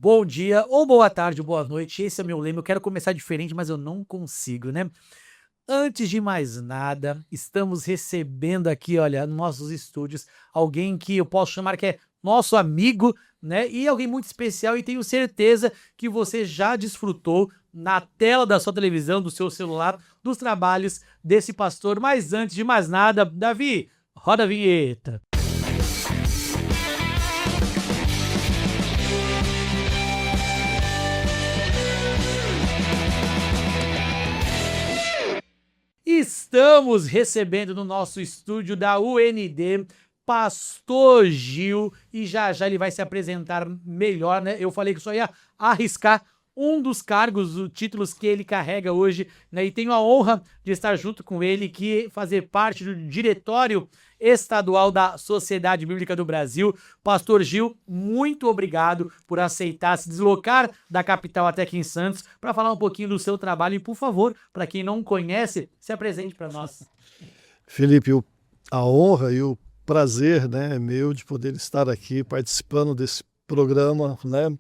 Bom dia, ou boa tarde, ou boa noite. Esse é o meu lema. Eu quero começar diferente, mas eu não consigo, né? Antes de mais nada, estamos recebendo aqui, olha, nos nossos estúdios, alguém que eu posso chamar que é nosso amigo, né? E alguém muito especial, e tenho certeza que você já desfrutou na tela da sua televisão, do seu celular, dos trabalhos desse pastor. Mas antes de mais nada, Davi, roda a vinheta. Estamos recebendo no nosso estúdio da UND Pastor Gil, e já já ele vai se apresentar melhor, né? Eu falei que só ia arriscar um dos cargos, os títulos que ele carrega hoje, né? E tenho a honra de estar junto com ele, que fazer parte do diretório estadual da Sociedade Bíblica do Brasil. Pastor Gil, muito obrigado por aceitar se deslocar da capital até aqui em Santos para falar um pouquinho do seu trabalho. E, por favor, para quem não conhece, se apresente para nós. Felipe, a honra e o prazer, né, é meu de poder estar aqui participando desse programa, né,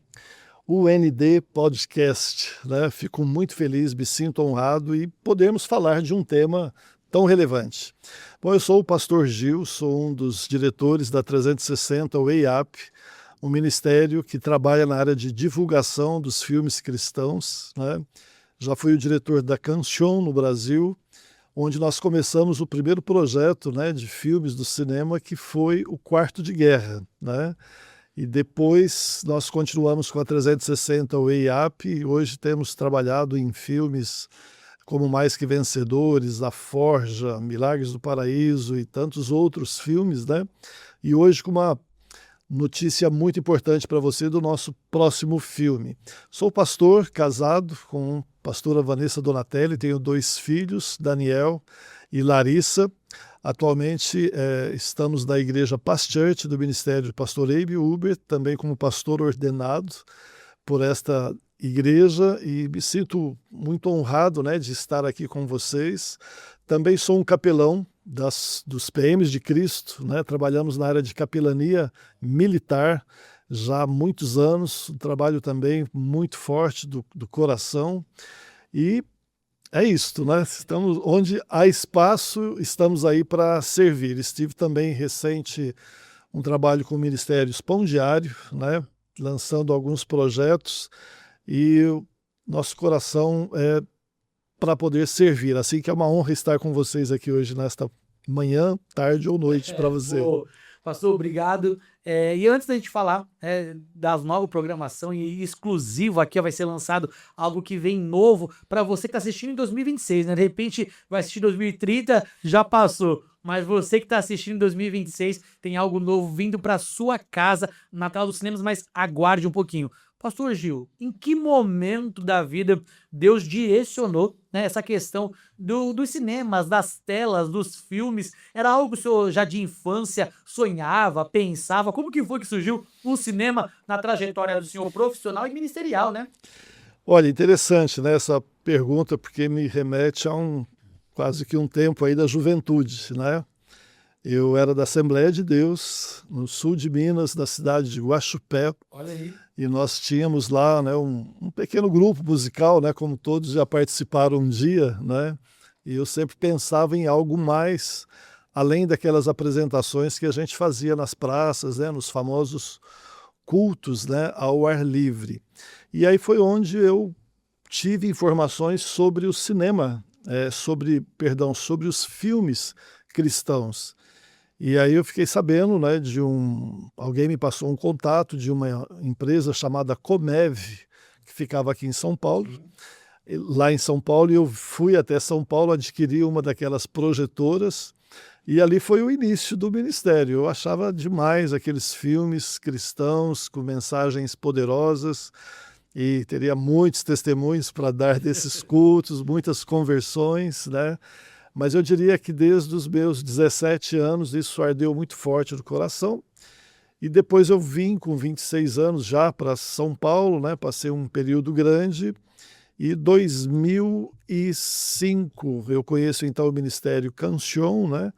UND Podcast, né? Fico muito feliz, me sinto honrado e podemos falar de um tema tão relevante. Bom, eu sou o pastor Gil, sou um dos diretores da 360 WAP, um ministério que trabalha na área de divulgação dos filmes cristãos, né? Já fui o diretor da Canção no Brasil, onde nós começamos o primeiro projeto, né, de filmes do cinema, que foi o Quarto de Guerra, né? E depois nós continuamos com a 360 WAP e hoje temos trabalhado em filmes como Mais Que Vencedores, A Forja, Milagres do Paraíso e tantos outros filmes, né? E hoje com uma notícia muito importante para você do nosso próximo filme. Sou pastor, casado com a pastora Vanessa Donatelli, tenho 2 filhos, Daniel e Larissa. Atualmente estamos na igreja Paz Church do Ministério do Pastor Eibe Uber, também como pastor ordenado por esta igreja, e me sinto muito honrado, né, de estar aqui com vocês. Também sou um capelão dos PMs de Cristo, né? Trabalhamos na área de capelania militar já há muitos anos, um trabalho também muito forte do coração, e é isto, né? Estamos onde há espaço, estamos aí para servir. Estive também recente um trabalho com o Ministério Pão Diário, né? Lançando alguns projetos, e o nosso coração é para poder servir. Assim que é uma honra estar com vocês aqui hoje, nesta manhã, tarde ou noite para você. Pastor, obrigado. E antes da gente falar das novas programação e exclusivo aqui, vai ser lançado algo que vem novo para você que está assistindo em 2026, né? De repente vai assistir em 2030, já passou. Mas você que está assistindo em 2026, tem algo novo vindo para sua casa na tela dos cinemas, mas aguarde um pouquinho. Pastor Gil, em que momento da vida Deus direcionou, né, essa questão dos cinemas, das telas, dos filmes? Era algo que o senhor já de infância sonhava, pensava? Como que foi que surgiu o cinema na trajetória do senhor profissional e ministerial, né? Olha, interessante, né, essa pergunta, porque me remete a quase que um tempo aí da juventude, né? Eu era da Assembleia de Deus, no sul de Minas, da cidade de Guaxupé. Olha aí. E nós tínhamos lá, né, um pequeno grupo musical, né, como todos já participaram um dia, né? E eu sempre pensava em algo mais, além daquelas apresentações que a gente fazia nas praças, né, nos famosos cultos, né, ao ar livre. E aí foi onde eu tive informações sobre o cinema, sobre os filmes cristãos. E aí eu fiquei sabendo, né, alguém me passou um contato de uma empresa chamada Comev, que ficava aqui em São Paulo. Lá em São Paulo, eu fui até São Paulo, adquiri uma daquelas projetoras, e ali foi o início do ministério. Eu achava demais aqueles filmes cristãos com mensagens poderosas, e teria muitos testemunhos para dar desses cultos, muitas conversões, né? Mas eu diria que desde os meus 17 anos isso ardeu muito forte no coração. E depois eu vim com 26 anos já para São Paulo, né? Passei um período grande. E 2005 eu conheço então o Ministério Canção, né?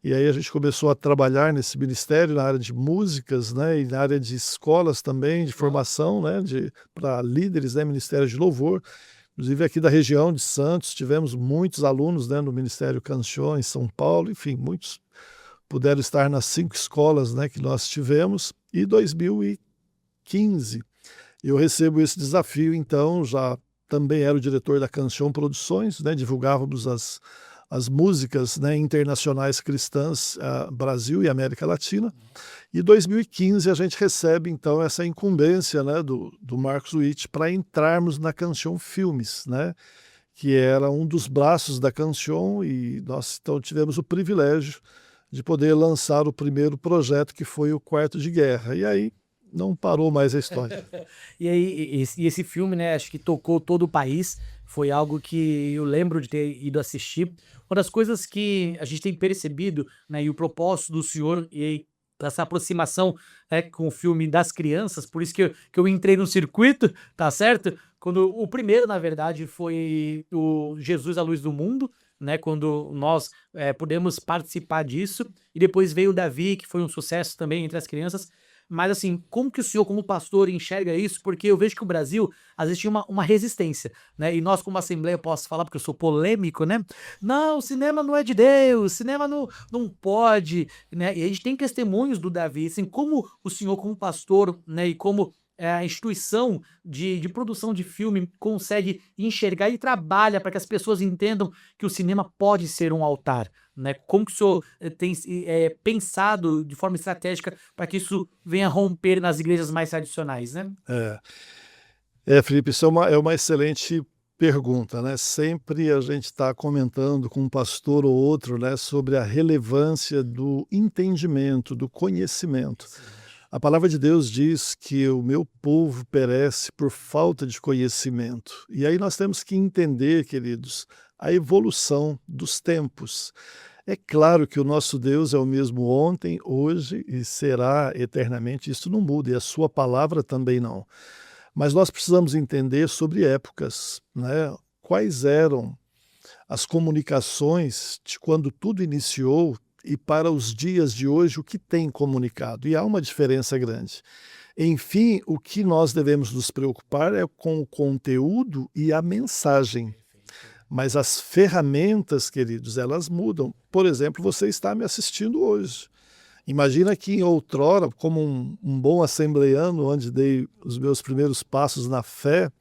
E aí a gente começou a trabalhar nesse ministério na área de músicas, né, e na área de escolas também, de formação, né, para líderes, né, ministério de louvor. Inclusive aqui da região de Santos, tivemos muitos alunos, né, no Ministério Canção em São Paulo, enfim, muitos puderam estar nas 5 escolas, né, que nós tivemos. E 2015 eu recebo esse desafio, então já também era o diretor da Canção Produções, né, divulgávamos as músicas, né, internacionais cristãs, Brasil e América Latina. E 2015 a gente recebe então essa incumbência, né, do Marcos Witt para entrarmos na Canção Filmes, né, que era um dos braços da Canção, e nós então tivemos o privilégio de poder lançar o primeiro projeto, que foi o Quarto de Guerra. E aí não parou mais a história. E aí, esse filme, né, acho que tocou todo o país, foi algo que eu lembro de ter ido assistir. Uma das coisas que a gente tem percebido, né, e o propósito do senhor, e aí, essa aproximação, né, com o filme das crianças, por isso que eu entrei no circuito, tá certo? Quando o primeiro, na verdade, foi o Jesus, a Luz do Mundo, né, quando nós pudemos participar disso, e depois veio o Davi, que foi um sucesso também entre as crianças. Mas assim, como que o senhor, como pastor, enxerga isso? Porque eu vejo que o Brasil, às vezes, tinha uma resistência, né? E nós, como Assembleia, eu posso falar, porque eu sou polêmico, né? Não, o cinema não é de Deus, o cinema não pode, né? E a gente tem testemunhos do Davi, assim, como o senhor, como pastor, né? E como a instituição de produção de filme consegue enxergar e trabalha para que as pessoas entendam que o cinema pode ser um altar, né? Como que o senhor tem pensado de forma estratégica para que isso venha romper nas igrejas mais tradicionais, né? Felipe, isso é uma excelente pergunta, né? Sempre a gente está comentando com um pastor ou outro, né, sobre a relevância do entendimento, do conhecimento. A palavra de Deus diz que o meu povo perece por falta de conhecimento. E aí nós temos que entender, queridos, a evolução dos tempos. É claro que o nosso Deus é o mesmo ontem, hoje e será eternamente, isso não muda, e a sua palavra também não. Mas nós precisamos entender sobre épocas, né? Quais eram as comunicações de quando tudo iniciou e para os dias de hoje o que tem comunicado. E há uma diferença grande. Enfim, o que nós devemos nos preocupar é com o conteúdo e a mensagem. Mas as ferramentas, queridos, elas mudam. Por exemplo, você está me assistindo hoje. Imagina que em outrora, como um bom assembleiano, onde dei os meus primeiros passos na fé,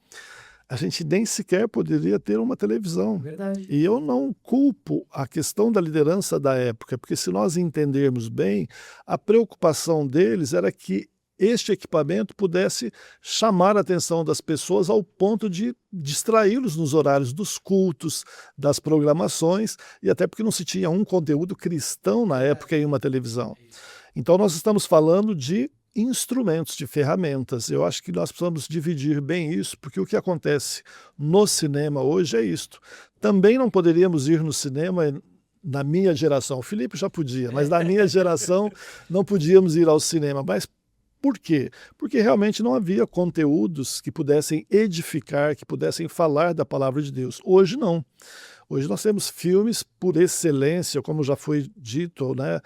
a gente nem sequer poderia ter uma televisão. Verdade. E eu não culpo a questão da liderança da época, porque se nós entendermos bem, a preocupação deles era que este equipamento pudesse chamar a atenção das pessoas ao ponto de distraí-los nos horários dos cultos, das programações, e até porque não se tinha um conteúdo cristão na época em uma televisão. Então nós estamos falando de instrumentos, de ferramentas. Eu acho que nós precisamos dividir bem isso, porque o que acontece no cinema hoje é isto. Também não poderíamos ir no cinema na minha geração. O Felipe já podia, mas na minha geração não podíamos ir ao cinema. Mas por quê? Porque realmente não havia conteúdos que pudessem edificar, que pudessem falar da palavra de Deus. Hoje não. Hoje nós temos filmes por excelência, como já foi dito, né?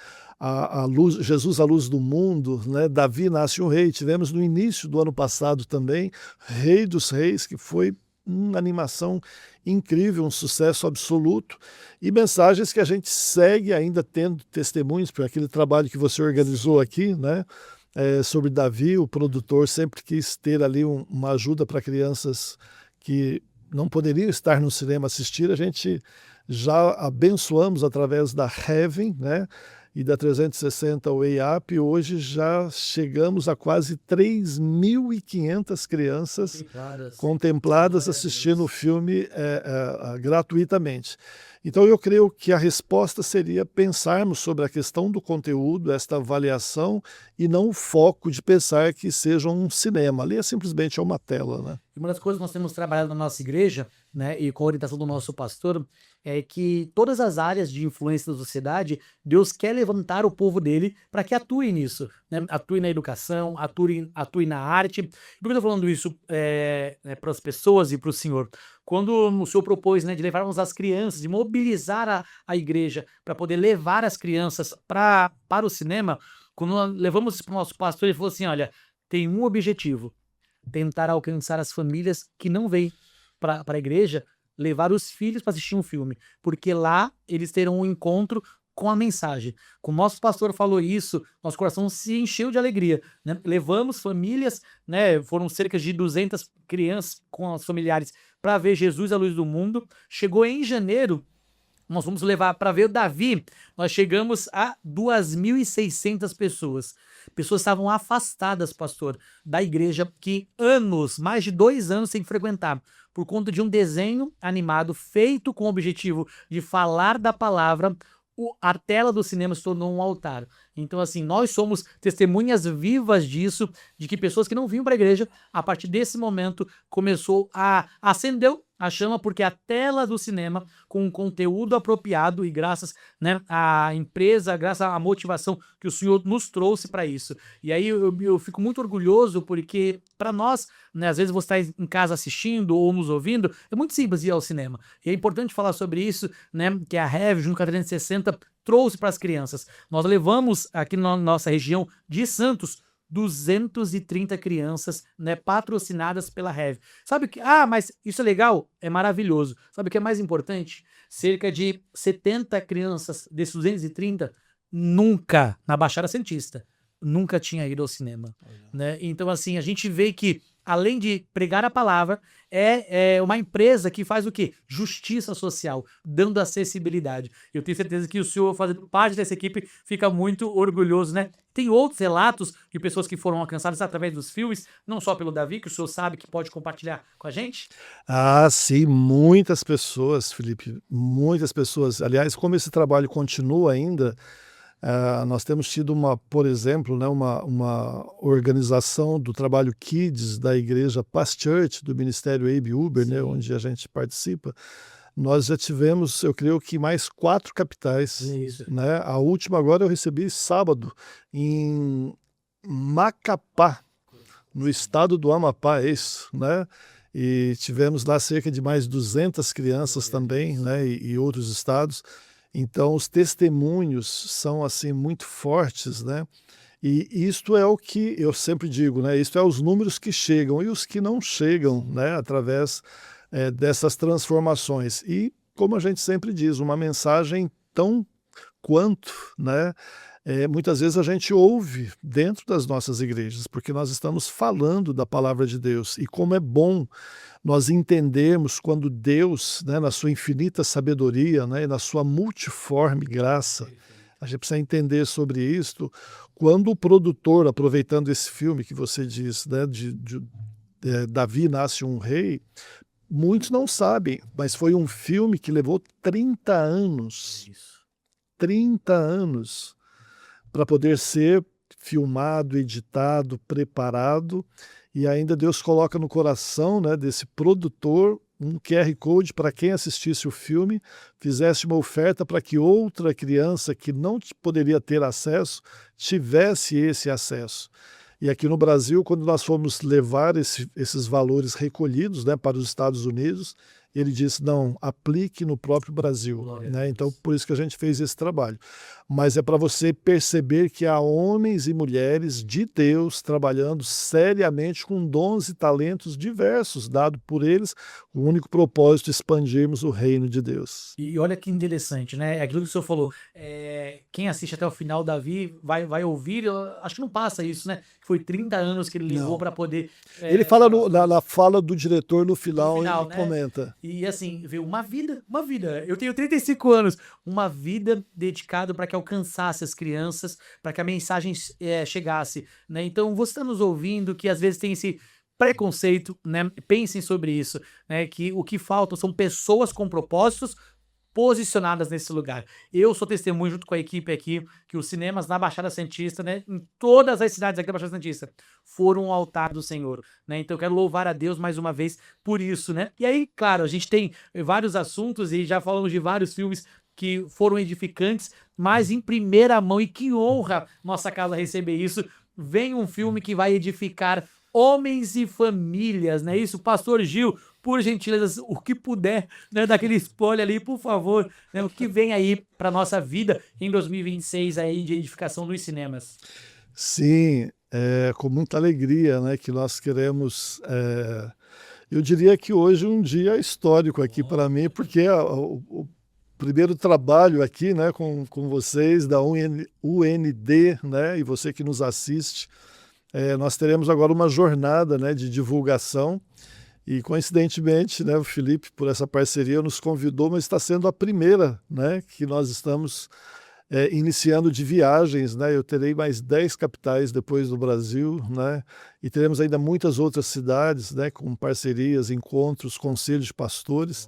Jesus, a luz do mundo, né? Davi nasce um rei. Tivemos no início do ano passado também Rei dos Reis, que foi uma animação incrível, um sucesso absoluto, e mensagens que a gente segue ainda tendo testemunhos por aquele trabalho que você organizou aqui, né? Sobre Davi, o produtor sempre quis ter ali uma ajuda para crianças que não poderiam estar no cinema assistir. A gente já abençoamos através da Heaven, né, e da 360 Way Up. Hoje já chegamos a quase 3.500 crianças contempladas assistindo o filme gratuitamente. Então eu creio que a resposta seria pensarmos sobre a questão do conteúdo, esta avaliação, e não o foco de pensar que seja um cinema. Ali é simplesmente uma tela, né? Uma das coisas que nós temos trabalhado na nossa igreja, né, e com a orientação do nosso pastor, é que todas as áreas de influência da sociedade, Deus quer levantar o povo dele para que atue nisso, né, atue na educação, atue na arte. Por que eu estou falando isso para as pessoas e para o senhor? Quando o senhor propôs, né, de levarmos as crianças, de mobilizar a igreja para poder levar as crianças para o cinema, quando nós levamos isso para o nosso pastor, ele falou assim, olha, tem um objetivo, tentar alcançar as famílias que não vêm para a igreja, levar os filhos para assistir um filme, porque lá eles terão um encontro com a mensagem. Como o nosso pastor falou isso, nosso coração se encheu de alegria, né? Levamos famílias, né? Foram cerca de 200 crianças com os familiares para ver Jesus, a luz do mundo. Chegou em janeiro, nós vamos levar para ver o Davi, nós chegamos a 2.600 pessoas. Pessoas estavam afastadas, pastor, da igreja, que mais de 2 anos sem frequentar, por conta de um desenho animado feito com o objetivo de falar da palavra. A tela do cinema se tornou um altar. Então, assim, nós somos testemunhas vivas disso, de que pessoas que não vinham para a igreja, a partir desse momento, começou a acender a chama, porque a tela do cinema, com um conteúdo apropriado, e graças, né, à empresa, graças à motivação que o senhor nos trouxe para isso. E aí eu fico muito orgulhoso, porque para nós, né, às vezes você está em casa assistindo ou nos ouvindo, é muito simples ir ao cinema. E é importante falar sobre isso, né, que a Rev, junto com a 360, trouxe para as crianças. Nós levamos aqui na nossa região de Santos 230 crianças, né, patrocinadas pela Rev. Sabe que, mas isso é legal? É maravilhoso. Sabe o que é mais importante? Cerca de 70 crianças desses 230 nunca, na Baixada Santista, nunca tinha ido ao cinema, né? Então, assim, a gente vê que, além de pregar a palavra, é uma empresa que faz o quê? Justiça social, dando acessibilidade. Eu tenho certeza que o senhor, fazendo parte dessa equipe, fica muito orgulhoso, né? Tem outros relatos de pessoas que foram alcançadas através dos filmes, não só pelo Davi, que o senhor sabe que pode compartilhar com a gente? Ah, sim, muitas pessoas, Felipe, muitas pessoas. Aliás, como esse trabalho continua ainda, nós temos tido por exemplo, né, uma organização do trabalho Kids da igreja Past Church, do Ministério Abe Uber, né, onde a gente participa. Nós já tivemos, eu creio que mais 4 capitais, Isso. né? A última agora eu recebi sábado em Macapá, no estado do Amapá, é isso, né? E tivemos lá cerca de mais 200 crianças também, né? E outros estados. Então, os testemunhos são, assim, muito fortes, né? E isto é o que eu sempre digo, né? Isto é os números que chegam e os que não chegam, né? Através dessas transformações. E, como a gente sempre diz, uma mensagem tão quanto, né? Muitas vezes a gente ouve dentro das nossas igrejas, porque nós estamos falando da palavra de Deus. E como é bom nós entendermos quando Deus, né, na sua infinita sabedoria, né, e na sua multiforme graça, a gente precisa entender sobre isto, quando o produtor, aproveitando esse filme que você diz, né, Davi nasce um rei, muitos não sabem, mas foi um filme que levou 30 anos. 30 anos para poder ser filmado, editado, preparado, e ainda Deus coloca no coração, né, desse produtor um QR Code para quem assistisse o filme, fizesse uma oferta para que outra criança que não poderia ter acesso, tivesse esse acesso. E aqui no Brasil, quando nós fomos levar esses valores recolhidos, né, para os Estados Unidos, ele disse, não, aplique no próprio Brasil, né? Então, por isso que a gente fez esse trabalho. Mas é para você perceber que há homens e mulheres de Deus trabalhando seriamente com dons e talentos diversos, dado por eles, o único propósito de expandirmos o reino de Deus. E olha que interessante, né? Aquilo que o senhor falou, quem assiste até o final, Davi, vai ouvir, acho que não passa isso, né? Foi 30 anos que ele levou para poder... Ele fala na fala do diretor no final, ele né? comenta. E assim, vê uma vida. Eu tenho 35 anos, uma vida dedicada para que alcançasse as crianças, para que a mensagem chegasse, né? Então, você está nos ouvindo, que às vezes tem esse preconceito, né? Pensem sobre isso, né? Que o que falta são pessoas com propósitos posicionadas nesse lugar. Eu sou testemunho junto com a equipe aqui que os cinemas na Baixada Santista, né, em todas as cidades aqui da Baixada Santista, foram um altar do Senhor, né? Então eu quero louvar a Deus mais uma vez por isso, né? E aí, claro, a gente tem vários assuntos e já falamos de vários filmes que foram edificantes, mas em primeira mão, e que honra nossa casa receber isso, vem um filme que vai edificar homens e famílias, não é isso? Pastor Gil, por gentileza, o que puder, né, daquele spoiler ali, por favor, né, o que vem aí para nossa vida em 2026 aí de edificação nos cinemas. Sim, com muita alegria, né, que nós queremos. Eu diria que hoje um dia histórico aqui para mim, porque o primeiro trabalho aqui, né, com vocês da UND, né, e você que nos assiste, nós teremos agora uma jornada, né, de divulgação. E coincidentemente, né, o Felipe, por essa parceria, nos convidou, mas está sendo a primeira, né, que nós estamos iniciando de viagens, né? Eu terei mais 10 capitais depois do Brasil, né? E teremos ainda muitas outras cidades, né, com parcerias, encontros, conselhos de pastores,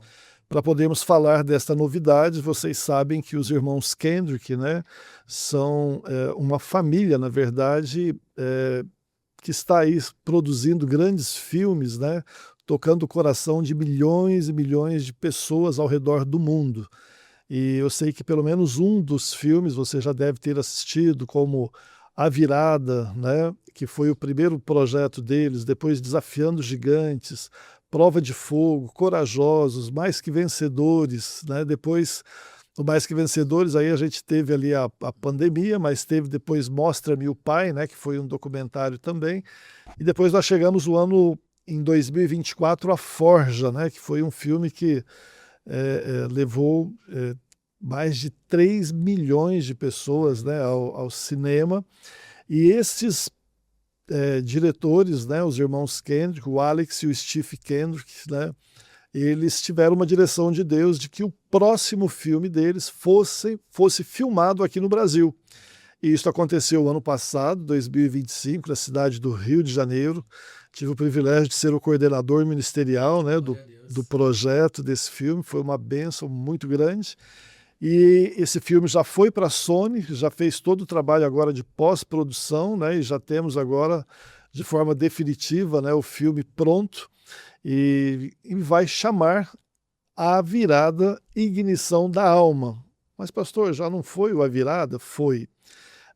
para podermos falar desta novidade. Vocês sabem que os irmãos Kendrick, né, são uma família, na verdade, que está aí produzindo grandes filmes, né, tocando o coração de milhões e milhões de pessoas ao redor do mundo. E eu sei que pelo menos um dos filmes você já deve ter assistido, como A Virada, né, que foi o primeiro projeto deles, depois Desafiando Gigantes, Prova de Fogo, Corajosos, Mais que Vencedores, né, depois o Mais que Vencedores, aí a gente teve ali a pandemia, mas teve depois Mostra-me o Pai, né, que foi um documentário também, e depois nós chegamos o ano, em 2024, A Forja, né, que foi um filme que levou mais de 3 milhões de pessoas, né, ao cinema. E esses diretores, né, os irmãos Kendrick, o Alex e o Steve Kendrick, né, eles tiveram uma direção de Deus de que o próximo filme deles fosse filmado aqui no Brasil. E isso aconteceu ano passado, 2025, na cidade do Rio de Janeiro. Tive o privilégio de ser o coordenador ministerial, né, do projeto desse filme. Foi uma bênção muito grande. E esse filme já foi para a Sony, já fez todo o trabalho agora de pós-produção, né, e já temos agora, de forma definitiva, né, o filme pronto. E vai chamar A Virada, Ignição da Alma. Mas, pastor, já não foi o A Virada? Foi.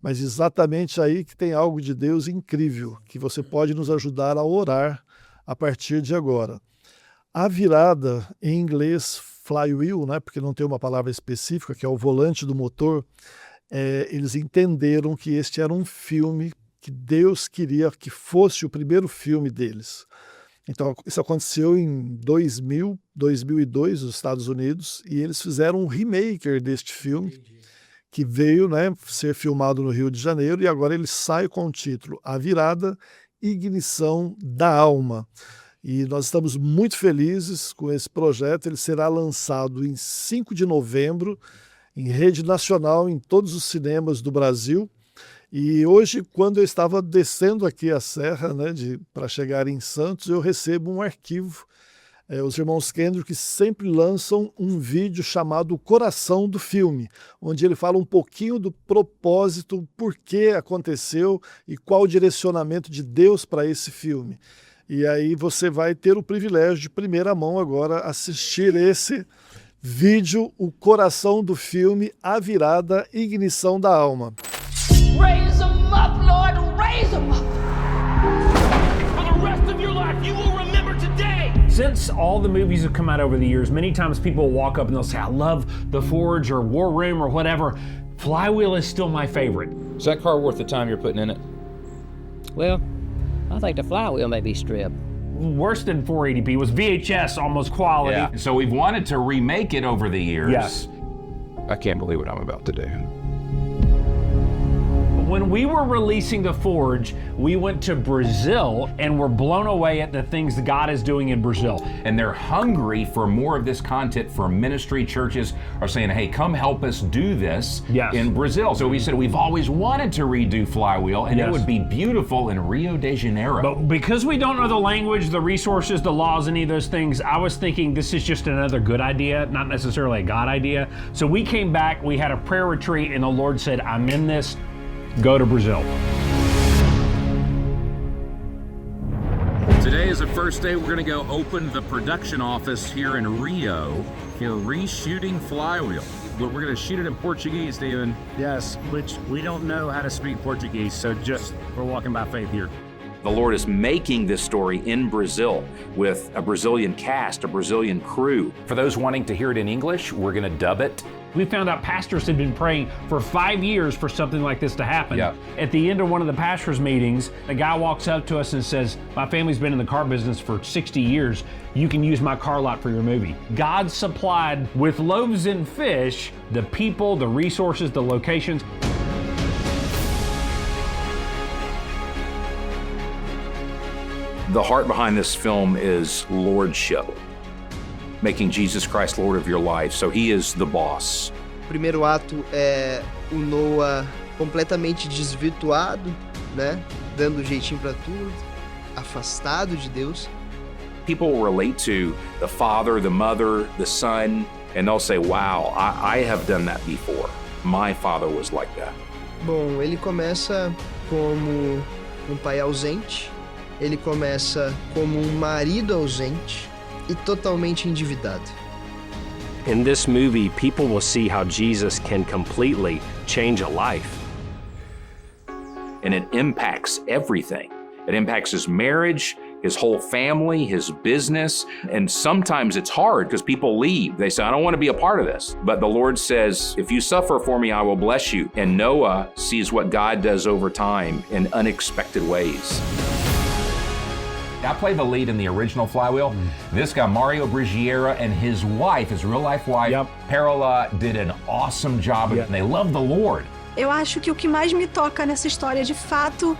Mas exatamente aí que tem algo de Deus incrível, que você pode nos ajudar a orar a partir de agora. A virada, em inglês, flywheel, né, porque não tem uma palavra específica, que é o volante do motor, eles entenderam que este era um filme que Deus queria que fosse o primeiro filme deles. Então, isso aconteceu em 2002, nos Estados Unidos, e eles fizeram um remake deste filme, que veio, né, ser filmado no Rio de Janeiro, e agora ele sai com o título A Virada, Ignição da Alma. E nós estamos muito felizes com esse projeto. Ele será lançado em 5 de novembro, em rede nacional, em todos os cinemas do Brasil. E hoje, quando eu estava descendo aqui a serra, né, para chegar em Santos, eu recebo um arquivo. Os irmãos Kendrick sempre lançam um vídeo chamado O Coração do Filme, onde ele fala um pouquinho do propósito, por que aconteceu e qual o direcionamento de Deus para esse filme. E aí você vai ter o privilégio de primeira mão agora assistir esse vídeo, O Coração do Filme, A Virada, Ignição da Alma. Raise them up, Lord, raise them up. For the rest of your life, you will remember today. Since all the movies have come out over the years, many times people walk up and they'll say, I love The Forge or War Room or whatever. Flywheel is still my favorite. Is that car worth the time you're putting in it? Well, I think the flywheel may be stripped. Worse than 480p was VHS, almost quality. Yeah. So we've wanted to remake it over the years. Yes. I can't believe what I'm about to do. When we were releasing The Forge, we went to Brazil and were blown away at the things that God is doing in Brazil. And they're hungry for more of this content for ministry. Churches are saying, hey, come help us do this in Brazil. So we said, we've always wanted to redo Flywheel, and it would be beautiful in Rio de Janeiro. But because we don't know the language, the resources, the laws, any of those things, I was thinking this is just another good idea, not necessarily a God idea. So we came back, we had a prayer retreat, and the Lord said, I'm in this. Go to Brazil. Today is the first day we're going to go open the production office here in Rio for reshooting Flywheel. but we're going to shoot it in Portuguese, Stephen. Yes, which we don't know how to speak Portuguese, so just we're walking by faith here. The Lord is making this story in Brazil with a Brazilian cast, a Brazilian crew. For those wanting to hear it in English, we're going to dub it. We found out pastors had been praying for 5 years for something like this to happen. Yeah. At the end of one of the pastors' meetings, a guy walks up to us and says, my family's been in the car business for 60 years. You can use my car lot for your movie. God supplied with loaves and fish the people, the resources, the locations. The heart behind this film is lordship, making Jesus Christ Lord of your life. So he is the boss. O primeiro ato é o Noah completamente desvirtuado, né? Dando jeitinho pra tudo, afastado de Deus. People will relate to the father, the mother, the son, and they'll say, wow, I have done that before. My father was like that. Bom, ele começa como um pai ausente, ele começa como um marido ausente e totalmente endividado. In this movie, people will see how Jesus can completely change a life. And it impacts everything. It impacts his marriage, his whole family, his business. And sometimes it's hard because people leave. They say, I don't want to be a part of this. But the Lord says, if you suffer for me, I will bless you. And Noah sees what God does over time in unexpected ways. I play the lead in the original Flywheel. This guy, Mario Brigiera, and his wife, his real-life wife, Perola, did an awesome job. And they love the Lord. Eu acho que o que mais me toca nessa história, de fato,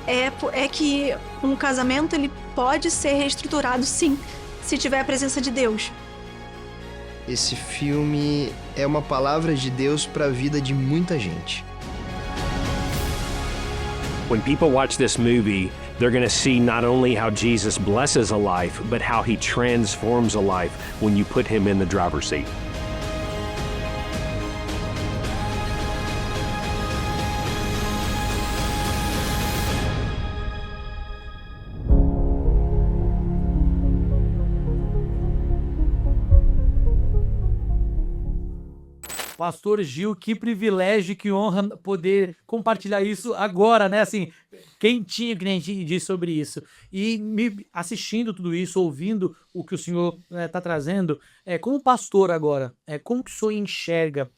é que um casamento ele pode ser reestruturado, sim, se tiver a presença de Deus. Esse filme é uma palavra de Deus para a vida de muita gente. When people watch this movie, they're going to see not only how Jesus blesses a life, but how he transforms a life when you put him in the driver's seat. Pastor Gil, que privilégio, que honra poder compartilhar isso agora, né? Assim, quentinho que nem a gente disse sobre isso. E me assistindo tudo isso, ouvindo o que o senhor está trazendo, como pastor agora, como que o senhor enxerga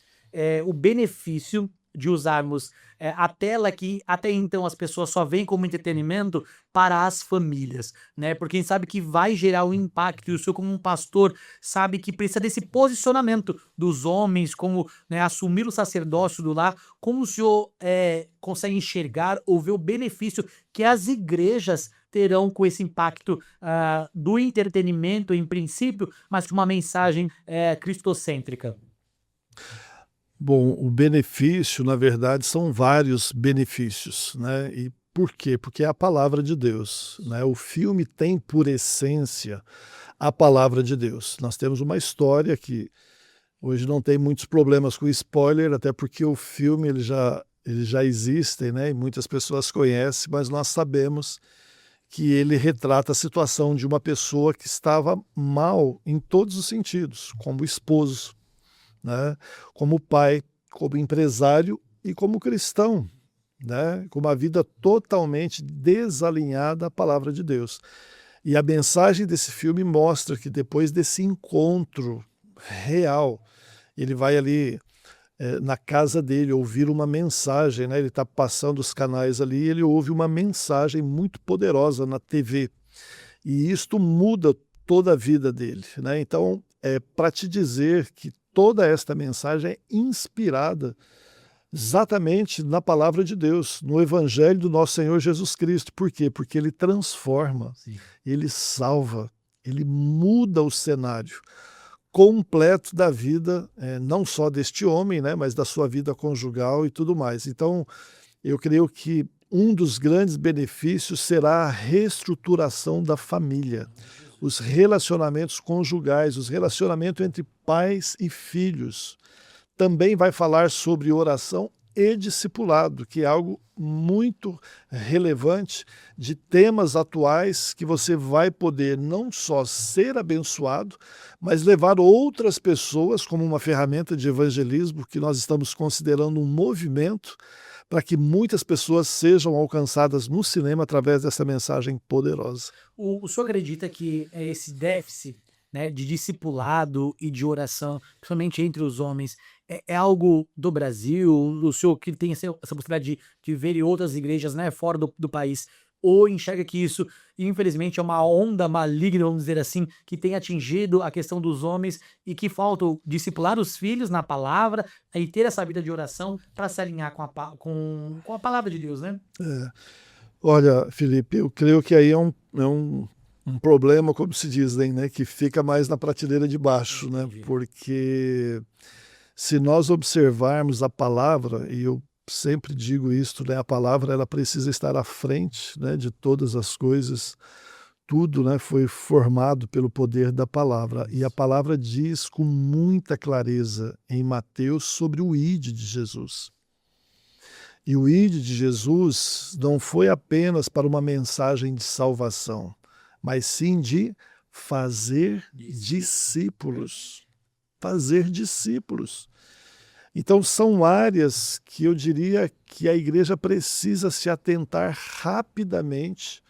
o benefício de usarmos a tela que até então as pessoas só veem como entretenimento para as famílias, né? Porque a gente sabe que vai gerar um impacto, e o senhor como um pastor sabe que precisa desse posicionamento dos homens, como, né, assumir o sacerdócio do lar. Como o senhor consegue enxergar ou ver o benefício que as igrejas terão com esse impacto do entretenimento em princípio, mas com uma mensagem cristocêntrica? Bom, o benefício, na verdade, são vários benefícios, né? E por quê? Porque é a palavra de Deus, né? O filme tem, por essência, a palavra de Deus. Nós temos uma história que hoje não tem muitos problemas com spoiler, até porque o filme ele já existe, né? E muitas pessoas conhecem, mas nós sabemos que ele retrata a situação de uma pessoa que estava mal em todos os sentidos, como esposo, né? Como pai, como empresário e como cristão, né? Com uma vida totalmente desalinhada à palavra de Deus. E a mensagem desse filme mostra que depois desse encontro real, ele vai ali na casa dele ouvir uma mensagem, né? Ele está passando os canais ali e ele ouve uma mensagem muito poderosa na TV. E isto muda toda a vida dele, né? Então, para te dizer que toda esta mensagem é inspirada exatamente na palavra de Deus, no Evangelho do nosso Senhor Jesus Cristo. Por quê? Porque ele transforma, ele salva, ele muda o cenário completo da vida, não só deste homem, né, mas da sua vida conjugal e tudo mais. Então, eu creio que um dos grandes benefícios será a reestruturação da família, os relacionamentos conjugais, os relacionamentos entre pais e filhos. Também vai falar sobre oração e discipulado, que é algo muito relevante de temas atuais que você vai poder não só ser abençoado, mas levar outras pessoas como uma ferramenta de evangelismo que nós estamos considerando um movimento para que muitas pessoas sejam alcançadas no cinema através dessa mensagem poderosa. O senhor acredita que esse déficit, né, de discipulado e de oração, principalmente entre os homens, é algo do Brasil? O senhor que tem essa possibilidade de ver em outras igrejas, né, fora do país, ou enxerga que isso, infelizmente, é uma onda maligna, vamos dizer assim, que tem atingido a questão dos homens e que falta discipular os filhos na palavra e ter essa vida de oração para se alinhar com a palavra de Deus, né? Olha, Felipe, eu creio que aí é um problema, como se dizem, né, que fica mais na prateleira de baixo, né? Porque se nós observarmos a palavra, e eu sempre digo isso, né, a palavra ela precisa estar à frente, né, de todas as coisas. Tudo, né, foi formado pelo poder da palavra. E a palavra diz com muita clareza em Mateus sobre o ide de Jesus. E o ide de Jesus não foi apenas para uma mensagem de salvação, mas sim de fazer discípulos. Fazer discípulos. Então são áreas que eu diria que a igreja precisa se atentar rapidamente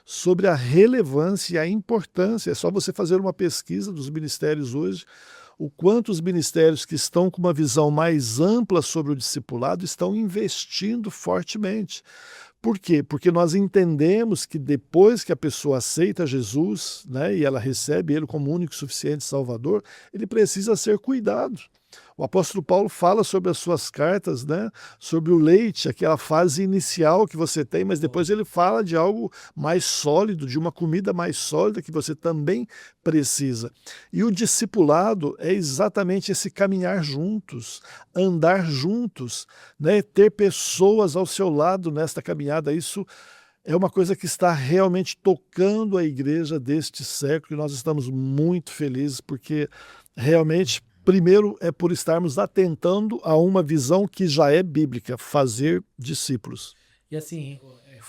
sobre a relevância e a importância. É só você fazer uma pesquisa dos ministérios hoje, o quanto os ministérios que estão com uma visão mais ampla sobre o discipulado estão investindo fortemente. Por quê? Porque nós entendemos que depois que a pessoa aceita Jesus, né, e ela recebe ele como único e suficiente Salvador, ele precisa ser cuidado. O apóstolo Paulo fala sobre as suas cartas, né, sobre o leite, aquela fase inicial que você tem, mas depois ele fala de algo mais sólido, de uma comida mais sólida que você também precisa. E o discipulado é exatamente esse caminhar juntos, andar juntos, né, ter pessoas ao seu lado nesta caminhada. Isso é uma coisa que está realmente tocando a igreja deste século e nós estamos muito felizes porque realmente primeiro é por estarmos atentando a uma visão que já é bíblica, fazer discípulos. E assim,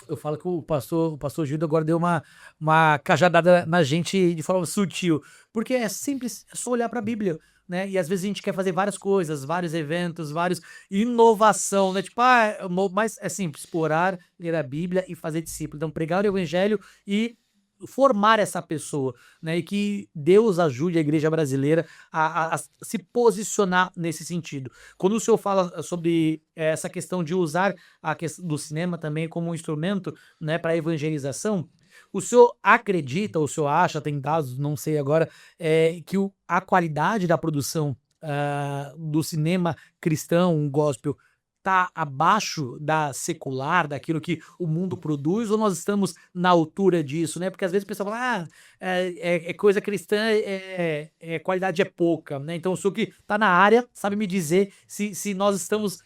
eu falo que o pastor Gildo agora deu uma cajadada na gente de forma sutil, porque é simples, é só olhar para a Bíblia, né? E às vezes a gente quer fazer várias coisas, vários eventos, inovação, né? Tipo, mas é simples, orar, ler a Bíblia e fazer discípulo. Então, pregar o evangelho e formar essa pessoa, né? E que Deus ajude a igreja brasileira a se posicionar nesse sentido. Quando o senhor fala sobre essa questão de usar a questão do cinema também como um instrumento, né, para evangelização, o senhor acredita, o senhor acha, tem dados, não sei agora, que a qualidade da produção do cinema cristão, gospel, está abaixo da secular, daquilo que o mundo produz, ou nós estamos na altura disso, né? Porque às vezes o pessoal fala, é coisa cristã, qualidade é pouca, né? Então o senhor que está na área sabe me dizer se nós estamos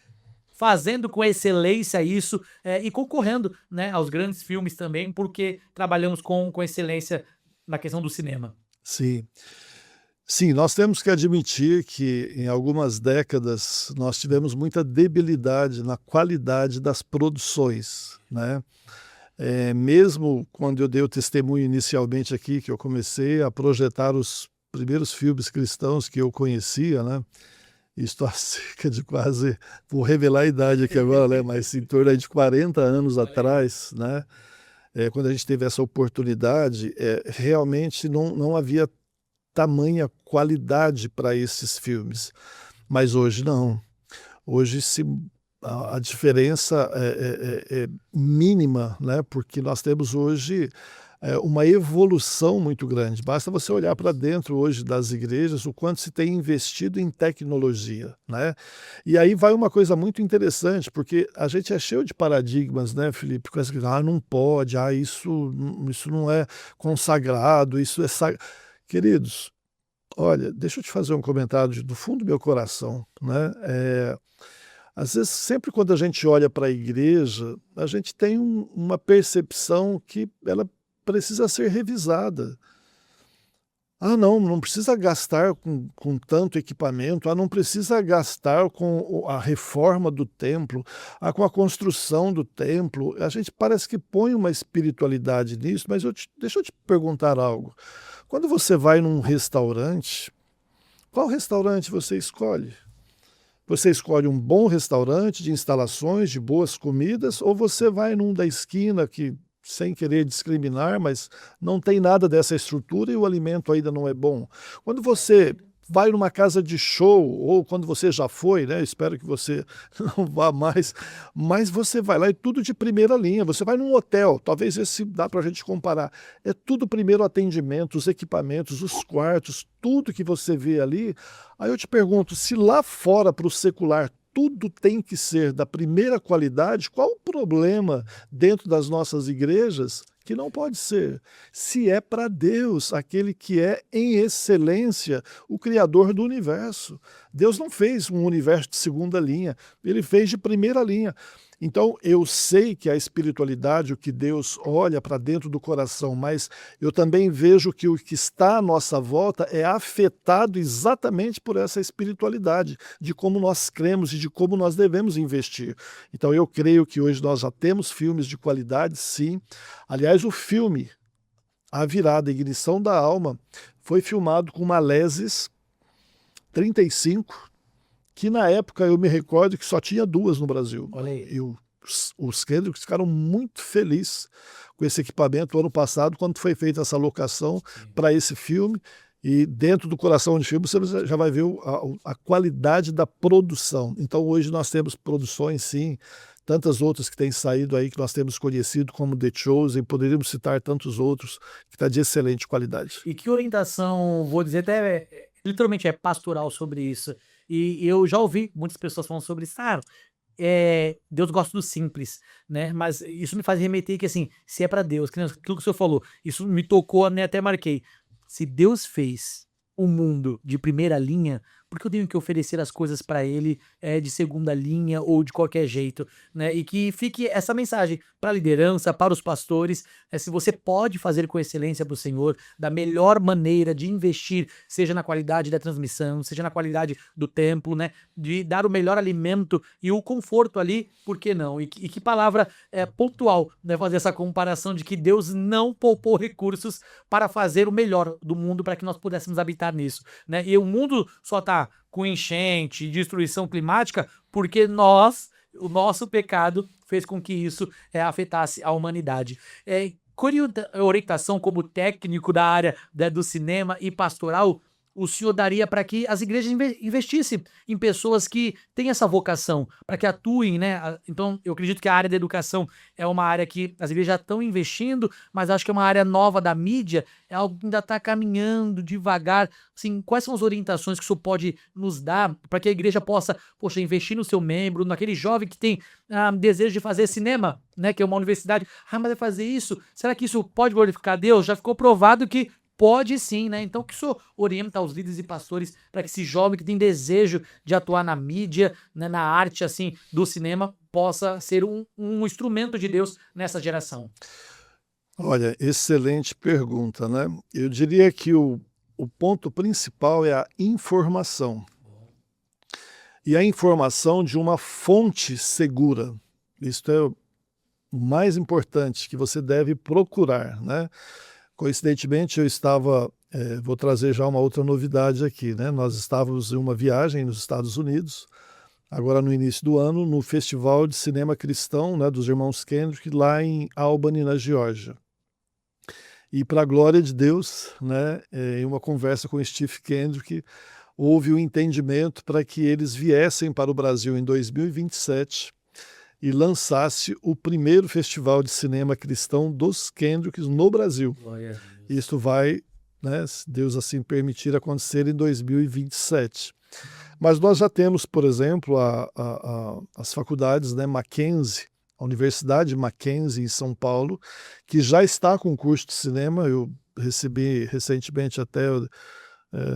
fazendo com excelência isso e concorrendo, né, aos grandes filmes também, porque trabalhamos com excelência na questão do cinema. Sim. Sim, nós temos que admitir que em algumas décadas nós tivemos muita debilidade na qualidade das produções, né? Mesmo quando eu dei o testemunho inicialmente aqui, que eu comecei a projetar os primeiros filmes cristãos que eu conhecia, né? Isto há cerca de quase, vou revelar a idade aqui agora, né? Mas em torno de 40 anos atrás, né? Quando a gente teve essa oportunidade, realmente não havia tamanha qualidade para esses filmes, mas hoje não. Hoje a diferença é mínima, né? Porque nós temos hoje uma evolução muito grande. Basta você olhar para dentro hoje das igrejas, o quanto se tem investido em tecnologia, né? E aí vai uma coisa muito interessante, porque a gente é cheio de paradigmas, né, Felipe? Com essa que não pode, isso não é consagrado, isso é sagrado. Queridos, olha, deixa eu te fazer um comentário do fundo do meu coração, né? Às vezes, sempre quando a gente olha para a igreja, a gente tem uma percepção que ela precisa ser revisada. Não precisa gastar com tanto equipamento, não precisa gastar com a reforma do templo, com a construção do templo. A gente parece que põe uma espiritualidade nisso, mas deixa eu te perguntar algo. Quando você vai num restaurante, qual restaurante você escolhe? Você escolhe um bom restaurante de instalações, de boas comidas, ou você vai num da esquina que, sem querer discriminar, mas não tem nada dessa estrutura e o alimento ainda não é bom? Quando você vai numa casa de show, ou quando você já foi, né? Espero que você não vá mais, mas você vai lá e tudo de primeira linha. Você vai num hotel, talvez esse dá para a gente comparar. É tudo primeiro atendimento, os equipamentos, os quartos, tudo que você vê ali. Aí eu te pergunto, se lá fora para o secular tudo tem que ser da primeira qualidade, qual o problema dentro das nossas igrejas que não pode ser? Se é para Deus, aquele que é em excelência o Criador do universo. Deus não fez um universo de segunda linha, ele fez de primeira linha. Então eu sei que a espiritualidade, o que Deus olha para dentro do coração, mas eu também vejo que o que está à nossa volta é afetado exatamente por essa espiritualidade, de como nós cremos e de como nós devemos investir. Então eu creio que hoje nós já temos filmes de qualidade, sim. Aliás, o filme A Virada, a Ignição da Alma, foi filmado com uma Lesis 35, que na época eu me recordo que só tinha 2 no Brasil. Olha aí. E os Kendricks ficaram muito felizes com esse equipamento ano passado, quando foi feita essa locação para esse filme. E dentro do coração de filme você já vai ver a qualidade da produção. Então hoje nós temos produções, sim, tantas outras que têm saído aí, que nós temos conhecido como The Chosen, poderíamos citar tantos outros, que está de excelente qualidade. E que orientação, vou dizer até, literalmente é pastoral sobre isso. E eu já ouvi muitas pessoas falando sobre isso. Deus gosta do simples, né? Mas isso me faz remeter que, assim, se é para Deus, aquilo que o senhor falou, isso me tocou, né? Até marquei. Se Deus fez um mundo de primeira linha, por que eu tenho que oferecer as coisas para ele de segunda linha ou de qualquer jeito, né? E que fique essa mensagem para a liderança, para os pastores, se você pode fazer com excelência para o Senhor, da melhor maneira de investir, seja na qualidade da transmissão, seja na qualidade do templo, né? De dar o melhor alimento e o conforto ali, por que não? E que palavra pontual, né? Fazer essa comparação de que Deus não poupou recursos para fazer o melhor do mundo para que nós pudéssemos habitar nisso, né? E o mundo só está com enchente e destruição climática porque o nosso pecado fez com que isso afetasse a humanidade. Orientação como técnico da área do cinema e pastoral, o senhor daria para que as igrejas investissem em pessoas que têm essa vocação, para que atuem, né? Então, eu acredito que a área da educação é uma área que as igrejas já estão investindo, mas acho que é uma área nova da mídia, é algo que ainda está caminhando devagar. Assim, quais são as orientações que o senhor pode nos dar para que a igreja possa, investir no seu membro, naquele jovem que tem desejo de fazer cinema, né? Que é uma universidade. Mas vai fazer isso? Será que isso pode glorificar a Deus? Já ficou provado que pode sim, né? Então que o senhor orienta os líderes e pastores para que esse jovem que tem desejo de atuar na mídia, né, na arte assim do cinema, possa ser um instrumento de Deus nessa geração. Olha, excelente pergunta, né? Eu diria que o ponto principal é a informação. E a informação de uma fonte segura. Isto é o mais importante que você deve procurar, né? Coincidentemente, eu estava, vou trazer já uma outra novidade aqui, né? Nós estávamos em uma viagem nos Estados Unidos, agora no início do ano, no Festival de Cinema Cristão, né, dos Irmãos Kendrick, lá em Albany, na Geórgia. E para a glória de Deus, né, em uma conversa com Steve Kendrick, houve um entendimento para que eles viessem para o Brasil em 2027 e lançasse o primeiro festival de cinema cristão dos Kendricks no Brasil. Isso vai, né, se Deus assim permitir, acontecer em 2027. Mas nós já temos, por exemplo, as faculdades, né, Mackenzie, a Universidade Mackenzie em São Paulo, que já está com curso de cinema. Eu recebi recentemente até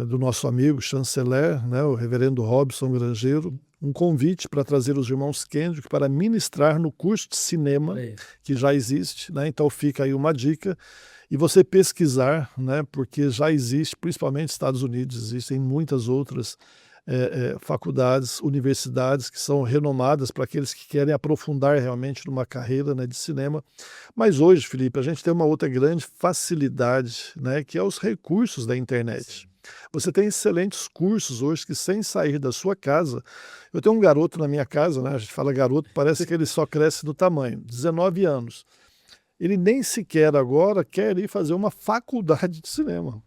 do nosso amigo chanceler, né, o reverendo Robson Grangeiro, um convite para trazer os irmãos Kendrick para ministrar no curso de cinema que já existe, né? Então fica aí uma dica. e você pesquisar, né, porque já existe, principalmente nos Estados Unidos, existem muitas outras faculdades, universidades que são renomadas para aqueles que querem aprofundar realmente numa carreira, né, de cinema. Mas hoje, Felipe, a gente tem uma outra grande facilidade, né, que é os recursos da internet. Você tem excelentes cursos hoje que, sem sair da sua casa... Eu tenho um garoto na minha casa, né, a gente fala garoto, parece que ele só cresce do tamanho, 19 anos. Ele nem sequer agora quer ir fazer uma faculdade de cinema,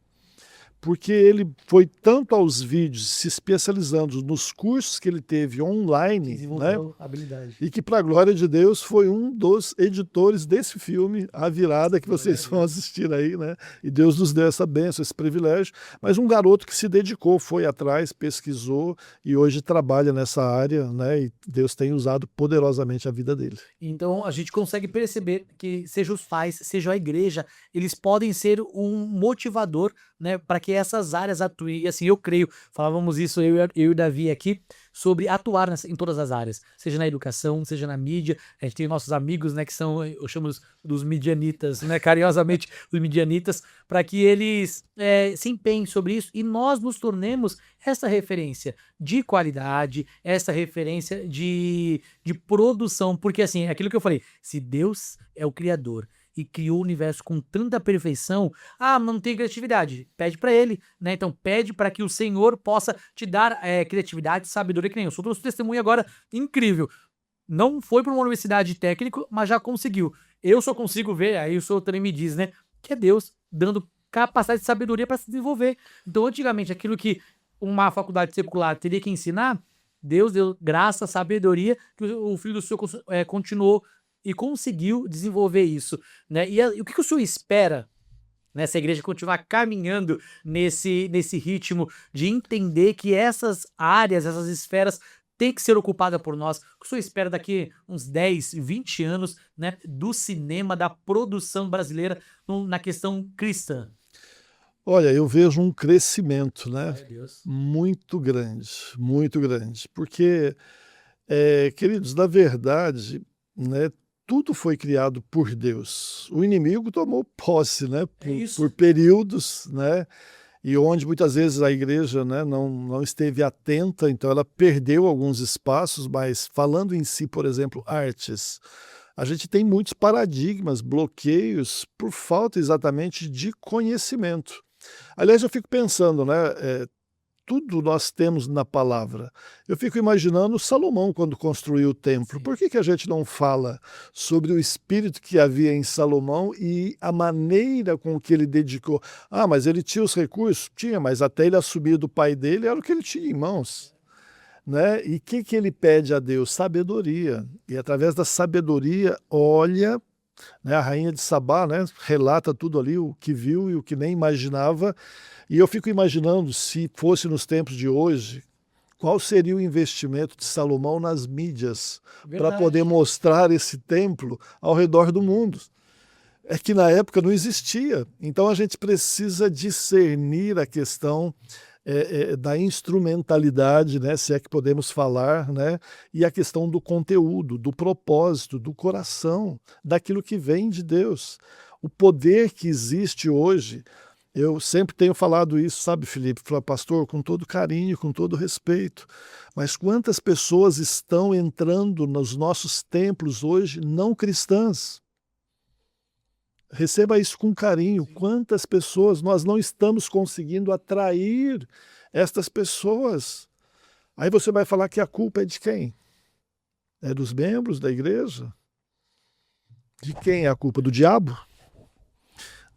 porque ele foi tanto aos vídeos, se especializando nos cursos que ele teve online, Desenvolveu habilidade. e que, para a glória de Deus, foi um dos editores desse filme, A Virada, que vocês vão assistir aí, né? E Deus nos deu essa bênção, esse privilégio. Mas um garoto que se dedicou, foi atrás, pesquisou e hoje trabalha nessa área, né? E Deus tem usado poderosamente a vida dele. Então a gente consegue perceber que seja os pais, seja a igreja, eles podem ser um motivador, né, para que essas áreas atuem. E assim, eu creio, falávamos isso eu e o Davi aqui, sobre atuar em todas as áreas, seja na educação, seja na mídia. A gente tem nossos amigos, né, que são, eu chamo dos midianitas, né, carinhosamente os midianitas, para que eles se empenhem sobre isso e nós nos tornemos essa referência de qualidade, essa referência de produção, porque assim, é aquilo que eu falei, se Deus é o Criador e criou o universo com tanta perfeição, não tem criatividade, pede para ele, né? Então pede para que o Senhor possa te dar criatividade, sabedoria, que nem eu sou testemunho agora, incrível. Não foi para uma universidade técnica, mas já conseguiu. Eu só consigo ver, aí o senhor também me diz, né? Que é Deus dando capacidade de sabedoria para se desenvolver. Então antigamente aquilo que uma faculdade secular teria que ensinar, Deus deu graça, sabedoria, que o Filho do Senhor continuou e conseguiu desenvolver isso, né? E o que o senhor espera nessa igreja continuar caminhando nesse ritmo de entender que essas áreas, essas esferas têm que ser ocupadas por nós? O que o senhor espera daqui uns 10, 20 anos, né, do cinema, da produção brasileira na questão cristã? Olha, eu vejo um crescimento, né, muito grande, porque, queridos, na verdade, né, tudo foi criado por Deus. O inimigo tomou posse, né, por períodos, né, e onde muitas vezes a igreja, né, não esteve atenta, então ela perdeu alguns espaços, mas falando em si, por exemplo, artes, a gente tem muitos paradigmas, bloqueios, por falta exatamente de conhecimento. Aliás, eu fico pensando, né, tudo nós temos na palavra. Eu fico imaginando Salomão quando construiu o templo. Por que a gente não fala sobre o espírito que havia em Salomão e a maneira com que ele dedicou? Mas ele tinha os recursos? Tinha, mas até ele assumir do pai dele era o que ele tinha em mãos, né? E o que ele pede a Deus? Sabedoria. E através da sabedoria, olha, né, a rainha de Sabá, né, relata tudo ali, o que viu e o que nem imaginava. E eu fico imaginando, se fosse nos tempos de hoje, qual seria o investimento de Salomão nas mídias para poder mostrar esse templo ao redor do mundo. É que na época não existia. Então a gente precisa discernir a questão da instrumentalidade, né, se é que podemos falar, né, e a questão do conteúdo, do propósito, do coração, daquilo que vem de Deus. O poder que existe hoje. Eu sempre tenho falado isso, sabe, Felipe? Falo, pastor, com todo carinho, com todo respeito. Mas quantas pessoas estão entrando nos nossos templos hoje não cristãs? Receba isso com carinho. Quantas pessoas nós não estamos conseguindo atrair estas pessoas? Aí você vai falar que a culpa é de quem? É dos membros da igreja? De quem é a culpa? Do diabo?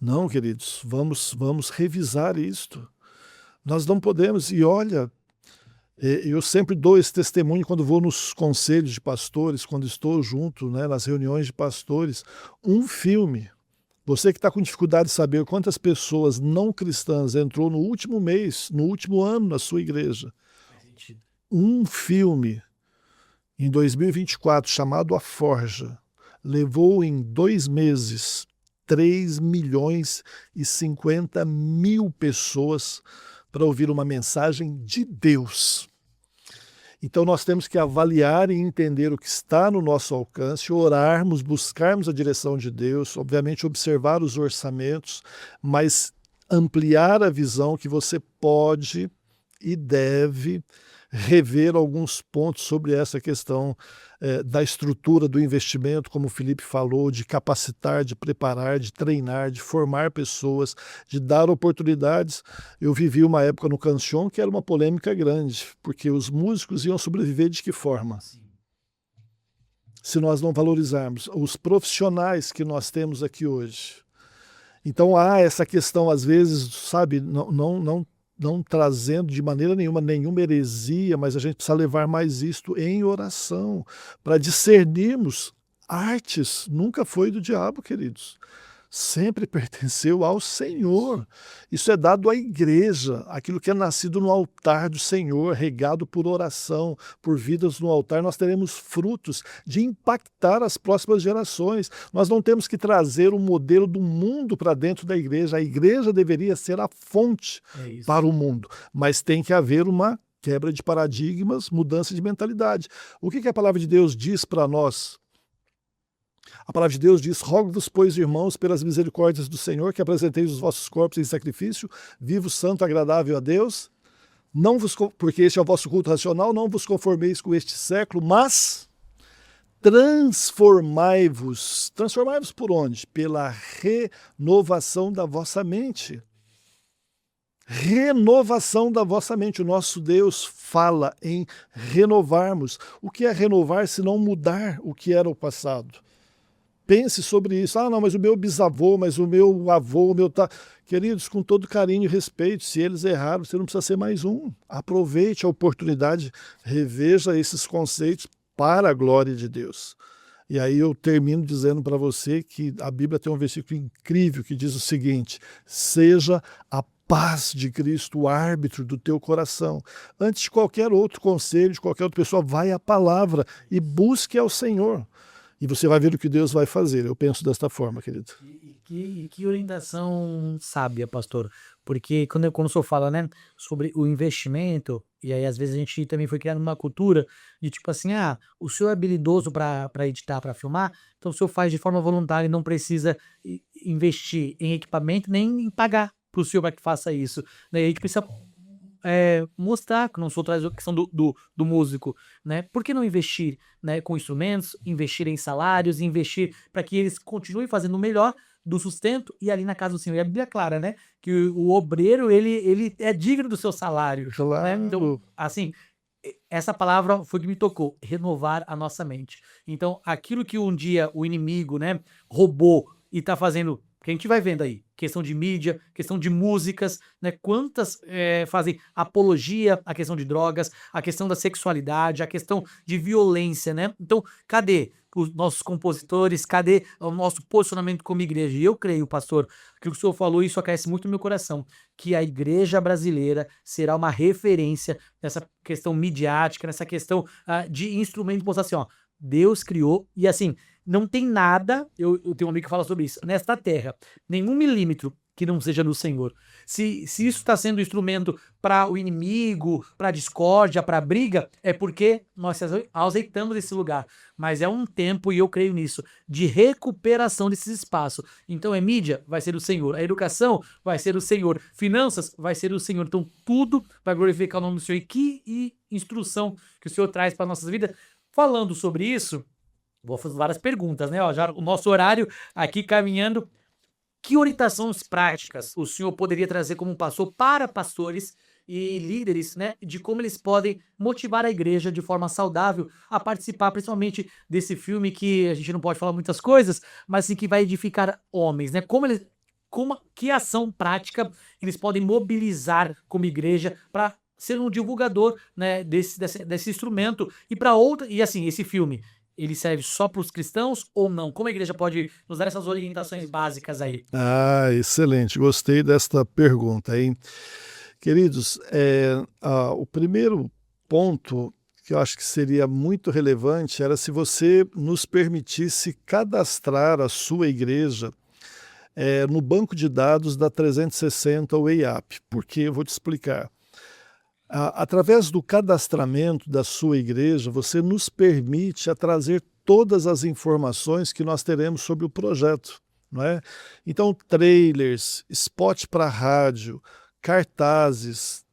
Não, queridos, vamos revisar isto. Nós não podemos, e olha, eu sempre dou esse testemunho quando vou nos conselhos de pastores, quando estou junto, né, nas reuniões de pastores, um filme. Você que está com dificuldade de saber quantas pessoas não cristãs entrou no último mês, no último ano na sua igreja. Um filme, em 2024, chamado A Forja, levou em 2 meses 3.050.000 pessoas para ouvir uma mensagem de Deus. Então nós temos que avaliar e entender o que está no nosso alcance, orarmos, buscarmos a direção de Deus, obviamente observar os orçamentos, mas ampliar a visão que você pode e deve rever alguns pontos sobre essa questão da estrutura do investimento, como o Felipe falou, de capacitar, de preparar, de treinar, de formar pessoas, de dar oportunidades. Eu vivi uma época no Canção que era uma polêmica grande, porque os músicos iam sobreviver de que forma? Se nós não valorizarmos os profissionais que nós temos aqui hoje. Então há essa questão, às vezes, sabe, não trazendo de maneira nenhuma heresia, mas a gente precisa levar mais isto em oração, para discernirmos. Artes nunca foi do diabo, queridos. Sempre pertenceu ao Senhor. Isso é dado à igreja, aquilo que é nascido no altar do Senhor, regado por oração, por vidas no altar, nós teremos frutos de impactar as próximas gerações. Nós não temos que trazer o modelo do mundo para dentro da igreja. A igreja deveria ser a fonte para o mundo, mas tem que haver uma quebra de paradigmas, mudança de mentalidade. O que a palavra de Deus diz para nós? A palavra de Deus diz: rogo-vos, pois, irmãos, pelas misericórdias do Senhor, que apresenteis os vossos corpos em sacrifício, vivo, santo, agradável a Deus, porque este é o vosso culto racional, não vos conformeis com este século, mas transformai-vos. Transformai-vos por onde? Pela renovação da vossa mente. Renovação da vossa mente. O nosso Deus fala em renovarmos. O que é renovar se não mudar o que era o passado? Pense sobre isso. Ah, não, mas o meu bisavô, mas o meu avô, o meu... Queridos, com todo carinho e respeito, se eles erraram, você não precisa ser mais um. Aproveite a oportunidade, reveja esses conceitos para a glória de Deus. E aí eu termino dizendo para você que a Bíblia tem um versículo incrível que diz o seguinte: seja a paz de Cristo o árbitro do teu coração. Antes de qualquer outro conselho, de qualquer outra pessoa, vai à palavra e busque ao Senhor. E você vai ver o que Deus vai fazer. Eu penso desta forma, querido. Que orientação sábia, pastor. Porque quando o senhor fala, né, sobre o investimento, e aí às vezes a gente também foi criando uma cultura de tipo assim, o senhor é habilidoso para editar, para filmar, então o senhor faz de forma voluntária e não precisa investir em equipamento nem em pagar para o senhor para que faça isso. Daí a gente precisa mostrar que não sou traz a questão do músico, né? Por que não investir, né, com instrumentos, investir em salários, investir para que eles continuem fazendo o melhor do sustento e ali na casa do Senhor. E a Bíblia é clara, né? Que o obreiro, ele é digno do seu salário. Claro. Né? Então, assim, essa palavra foi que me tocou, renovar a nossa mente. Então, aquilo que um dia o inimigo, né, roubou e tá fazendo, que a gente vai vendo aí, questão de mídia, questão de músicas, né? Quantas fazem apologia à questão de drogas, à questão da sexualidade, à questão de violência, né? Então, cadê os nossos compositores? Cadê o nosso posicionamento como igreja? E eu creio, pastor, que o senhor falou, isso aquece muito no meu coração, que a igreja brasileira será uma referência nessa questão midiática, nessa questão de instrumento de mostrar assim, ó, Deus criou, e assim, não tem nada, eu tenho um amigo que fala sobre isso, nesta terra, nenhum milímetro que não seja do Senhor. Se isso está sendo instrumento para o inimigo, para a discórdia, para a briga, é porque nós azeitamos esse lugar. Mas é um tempo, e eu creio nisso, de recuperação desses espaços. Então mídia, vai ser o Senhor. A educação vai ser o Senhor. Finanças, vai ser o Senhor. Então tudo vai glorificar o nome do Senhor. E que instrução que o Senhor traz para nossas vidas. Falando sobre isso, vou fazer várias perguntas, né? Ó, já o nosso horário aqui caminhando. Que orientações práticas o senhor poderia trazer como pastor para pastores e líderes, né? De como eles podem motivar a igreja de forma saudável a participar, principalmente desse filme que a gente não pode falar muitas coisas, mas assim, que vai edificar homens, né? Que ação prática eles podem mobilizar como igreja para ser um divulgador, né, desse instrumento e para outra, e assim, esse filme, ele serve só para os cristãos ou não? Como a igreja pode nos dar essas orientações básicas aí? Excelente, gostei desta pergunta, hein? Queridos, o primeiro ponto que eu acho que seria muito relevante era se você nos permitisse cadastrar a sua igreja no banco de dados da 360 Way Up, porque eu vou te explicar. Através do cadastramento da sua igreja, você nos permite trazer todas as informações que nós teremos sobre o projeto, não é? Então, trailers, spot para rádio, cartazes,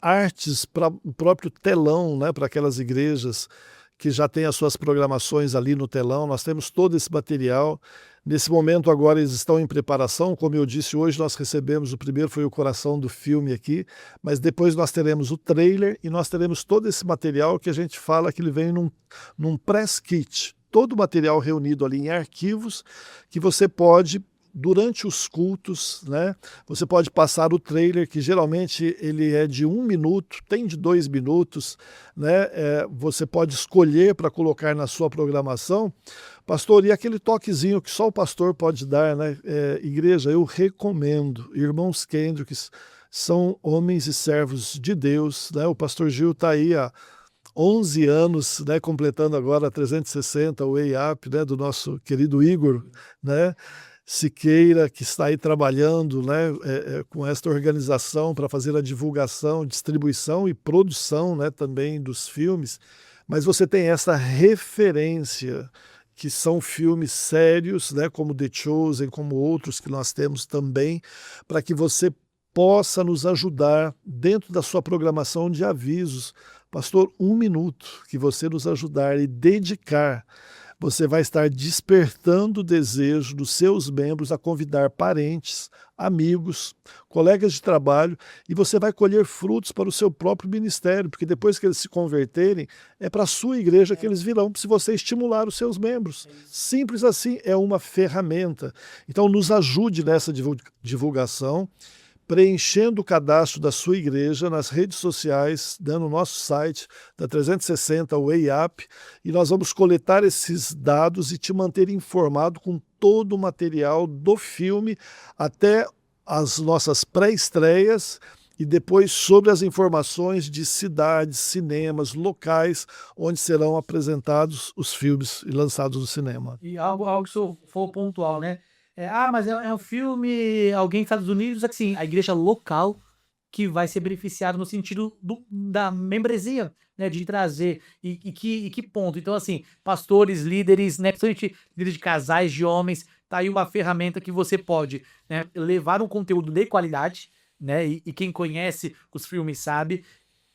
artes para o próprio telão, né, para aquelas igrejas que já têm as suas programações ali no telão, nós temos todo esse material. Nesse momento agora eles estão em preparação, como eu disse, hoje nós recebemos, o primeiro foi o coração do filme aqui, mas depois nós teremos o trailer e nós teremos todo esse material que a gente fala que ele vem num press kit, todo o material reunido ali em arquivos que você pode, durante os cultos, né, você pode passar o trailer, que geralmente ele é de 1 minuto, tem de 2 minutos, né, você pode escolher para colocar na sua programação. Pastor, e aquele toquezinho que só o pastor pode dar, né? Igreja, eu recomendo, irmãos Kendricks são homens e servos de Deus, né? O pastor Gil está aí há 11 anos, né, completando agora 360, o Way Up, né, do nosso querido Igor, né? Siqueira, que está aí trabalhando, né, com esta organização para fazer a divulgação, distribuição e produção, né, também dos filmes, mas você tem essa referência, que são filmes sérios, né, como The Chosen, como outros que nós temos também, para que você possa nos ajudar dentro da sua programação de avisos. Pastor, 1 minuto que você nos ajudar e dedicar, você vai estar despertando o desejo dos seus membros a convidar parentes, amigos, colegas de trabalho, e você vai colher frutos para o seu próprio ministério, porque depois que eles se converterem, é para a sua igreja que eles virão, se você estimular os seus membros. Simples assim, é uma ferramenta. Então nos ajude nessa divulgação, preenchendo o cadastro da sua igreja nas redes sociais, no nosso site da 360 Way Up, e nós vamos coletar esses dados e te manter informado com todo o material do filme, até as nossas pré-estreias, e depois sobre as informações de cidades, cinemas, locais, onde serão apresentados os filmes e lançados no cinema. E algo que for pontual, né? Mas é um filme, alguém nos Estados Unidos, assim, a igreja local que vai ser beneficiada no sentido da membresia, né, de trazer, e que ponto. Então, assim, pastores, líderes, né, principalmente líderes de casais, de homens, tá aí uma ferramenta que você pode, né, levar um conteúdo de qualidade, né, e quem conhece os filmes sabe,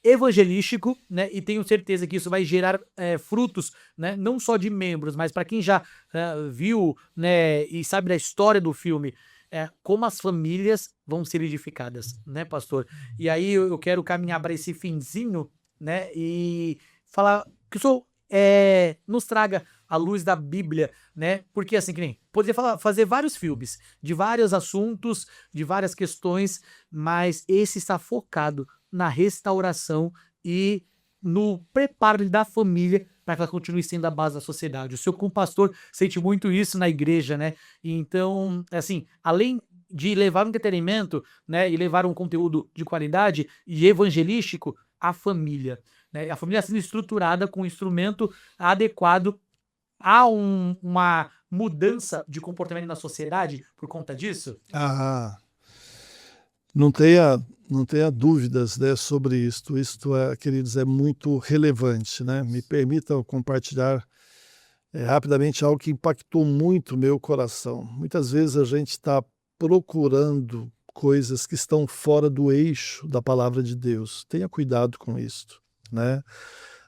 evangelístico, né, e tenho certeza que isso vai gerar frutos, né, não só de membros, mas para quem já viu, né, e sabe da história do filme, como as famílias vão ser edificadas, né, pastor? E aí eu quero caminhar para esse finzinho, né, e falar que o senhor nos traga a luz da Bíblia, né, porque assim, que nem poderia fazer vários filmes de vários assuntos, de várias questões, mas esse está focado na restauração e no preparo da família para que ela continue sendo a base da sociedade. O senhor, como pastor, sente muito isso na igreja, né? Então, assim, além de levar um entretenimento, né, e levar um conteúdo de qualidade e evangelístico, a família, né? A família sendo estruturada com um instrumento adequado a uma mudança de comportamento na sociedade por conta disso? Não tenha dúvidas, né, sobre isto. Isto, queridos, é muito relevante, né? Me permitam compartilhar rapidamente algo que impactou muito o meu coração. Muitas vezes a gente está procurando coisas que estão fora do eixo da palavra de Deus. Tenha cuidado com isto, né?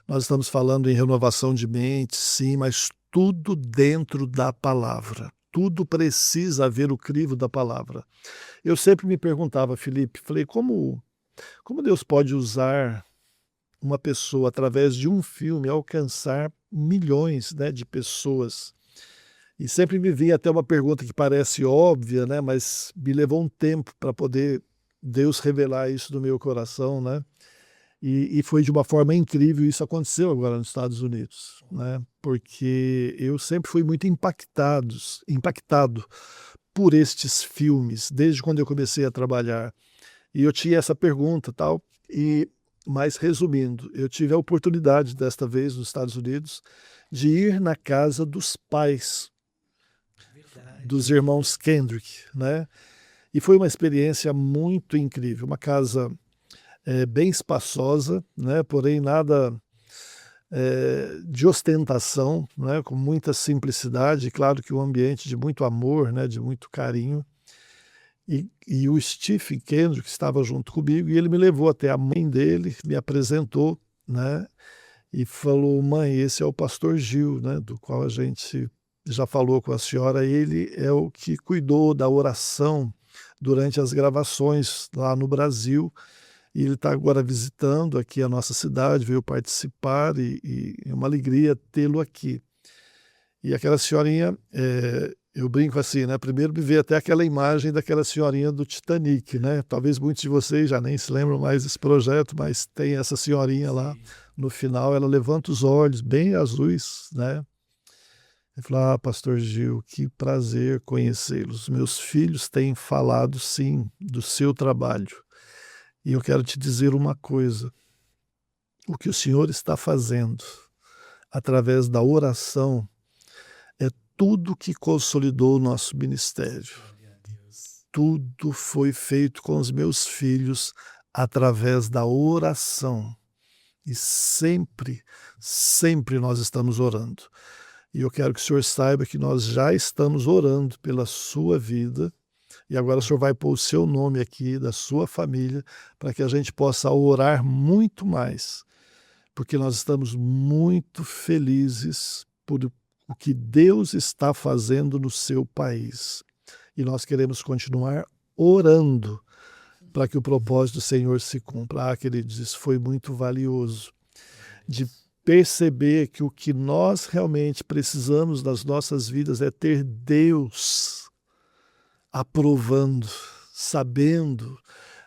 Nós estamos falando em renovação de mente, sim, mas tudo dentro da palavra. Tudo precisa haver o crivo da palavra. Eu sempre me perguntava, Felipe, falei, como Deus pode usar uma pessoa através de um filme alcançar milhões, né, de pessoas? E sempre me vinha até uma pergunta que parece óbvia, né, mas me levou um tempo para poder Deus revelar isso no meu coração, né? E foi de uma forma incrível, isso aconteceu agora nos Estados Unidos, né? Porque eu sempre fui muito impactado por estes filmes, desde quando eu comecei a trabalhar. E eu tinha essa pergunta, tal, mas resumindo, eu tive a oportunidade desta vez nos Estados Unidos de ir na casa dos pais dos irmãos Kendrick, né? E foi uma experiência muito incrível, uma casa bem espaçosa, né? Porém nada de ostentação, né? Com muita simplicidade, claro que um ambiente de muito amor, né? De muito carinho. E o Stephen Kendrick estava junto comigo e ele me levou até a mãe dele, me apresentou, né? E falou: mãe, esse é o pastor Gil, né? Do qual a gente já falou com a senhora. Ele é o que cuidou da oração durante as gravações lá no Brasil. E ele está agora visitando aqui a nossa cidade, veio participar e é uma alegria tê-lo aqui. E aquela senhorinha, eu brinco assim, né? Primeiro me veio até aquela imagem daquela senhorinha do Titanic, né? Talvez muitos de vocês já nem se lembram mais desse projeto, mas tem essa senhorinha lá no final, ela levanta os olhos bem azuis, né? E fala: pastor Gil, que prazer conhecê-los. Meus filhos têm falado, sim, do seu trabalho. E eu quero te dizer uma coisa: o que o Senhor está fazendo através da oração é tudo que consolidou o nosso ministério. Tudo foi feito com os meus filhos através da oração. E sempre, sempre nós estamos orando. E eu quero que o senhor saiba que nós já estamos orando pela sua vida. E agora o senhor vai pôr o seu nome aqui, da sua família, para que a gente possa orar muito mais. Porque nós estamos muito felizes por o que Deus está fazendo no seu país. E nós queremos continuar orando para que o propósito do Senhor se cumpra. Queridos, isso foi muito valioso. De perceber que o que nós realmente precisamos nas nossas vidas é ter Deus aprovando, sabendo.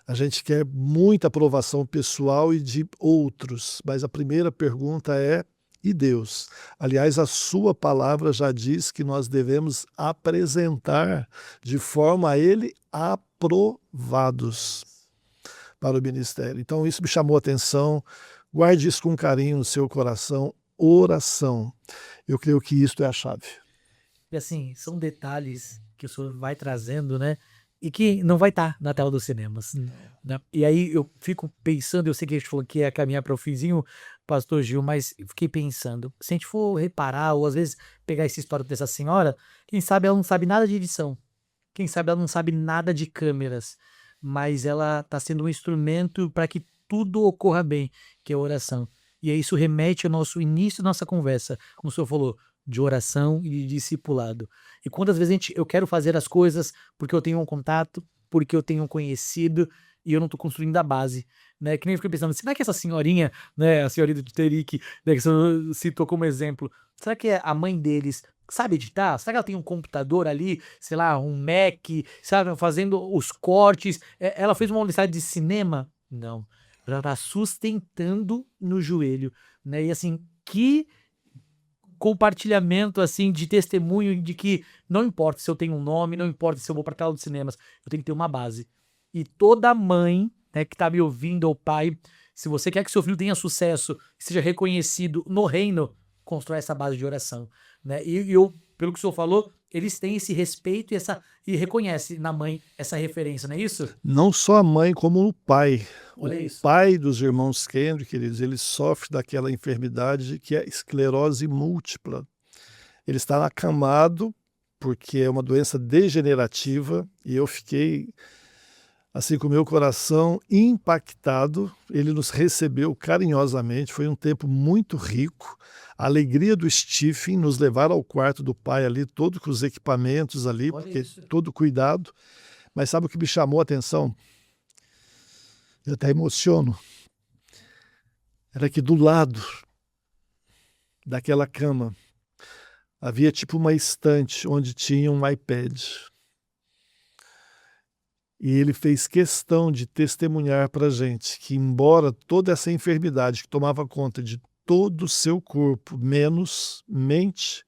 A gente quer muita aprovação pessoal e de outros, mas a primeira pergunta é: e Deus? Aliás, a sua palavra já diz que nós devemos apresentar de forma a Ele aprovados para o ministério. Então isso me chamou a atenção. Guarde isso com carinho no seu coração. Oração. Eu creio que isto é a chave. E assim, são detalhes que o senhor vai trazendo, né? E que não vai estar na tela dos cinemas. Né? E aí eu fico pensando, eu sei que a gente falou que ia caminhar para o finzinho, pastor Gil, mas eu fiquei pensando, se a gente for reparar, ou às vezes pegar essa história dessa senhora, quem sabe ela não sabe nada de edição, quem sabe ela não sabe nada de câmeras, mas ela está sendo um instrumento para que tudo ocorra bem, que é a oração. E aí isso remete ao nosso início da nossa conversa, como o senhor falou, de oração e de discipulado. E quantas vezes eu quero fazer as coisas porque eu tenho um contato, porque eu tenho um conhecido e eu não estou construindo a base, né? Que nem eu fiquei pensando, será que essa senhorinha, né, a senhorinha do Titanic, né, que você citou como exemplo, será que a mãe deles sabe editar? Será que ela tem um computador ali, sei lá, um Mac, sabe, fazendo os cortes? Ela fez uma universidade de cinema? Não. Ela está sustentando no joelho, né? E assim, que compartilhamento assim de testemunho de que não importa se eu tenho um nome, não importa se eu vou para a tela dos cinemas, eu tenho que ter uma base. E toda mãe, né, que está me ouvindo, ou pai, se você quer que seu filho tenha sucesso, seja reconhecido no reino, constrói essa base de oração, né? E eu, pelo que o senhor falou, eles têm esse respeito e reconhece na mãe essa referência, não é isso? Não só a mãe, como o pai. Olha o isso. pai dos irmãos Kendrick, queridos, ele sofre daquela enfermidade que é esclerose múltipla. Ele está acamado porque é uma doença degenerativa e eu fiquei, assim, com o meu coração impactado. Ele nos recebeu carinhosamente, foi um tempo muito rico. A alegria do Stephen nos levar ao quarto do pai ali, todo com os equipamentos ali, porque todo cuidado. Mas sabe o que me chamou a atenção? Eu até emociono. Era que do lado daquela cama havia tipo uma estante onde tinha um iPad. E ele fez questão de testemunhar para a gente que, embora toda essa enfermidade que tomava conta de todo o seu corpo, menos mente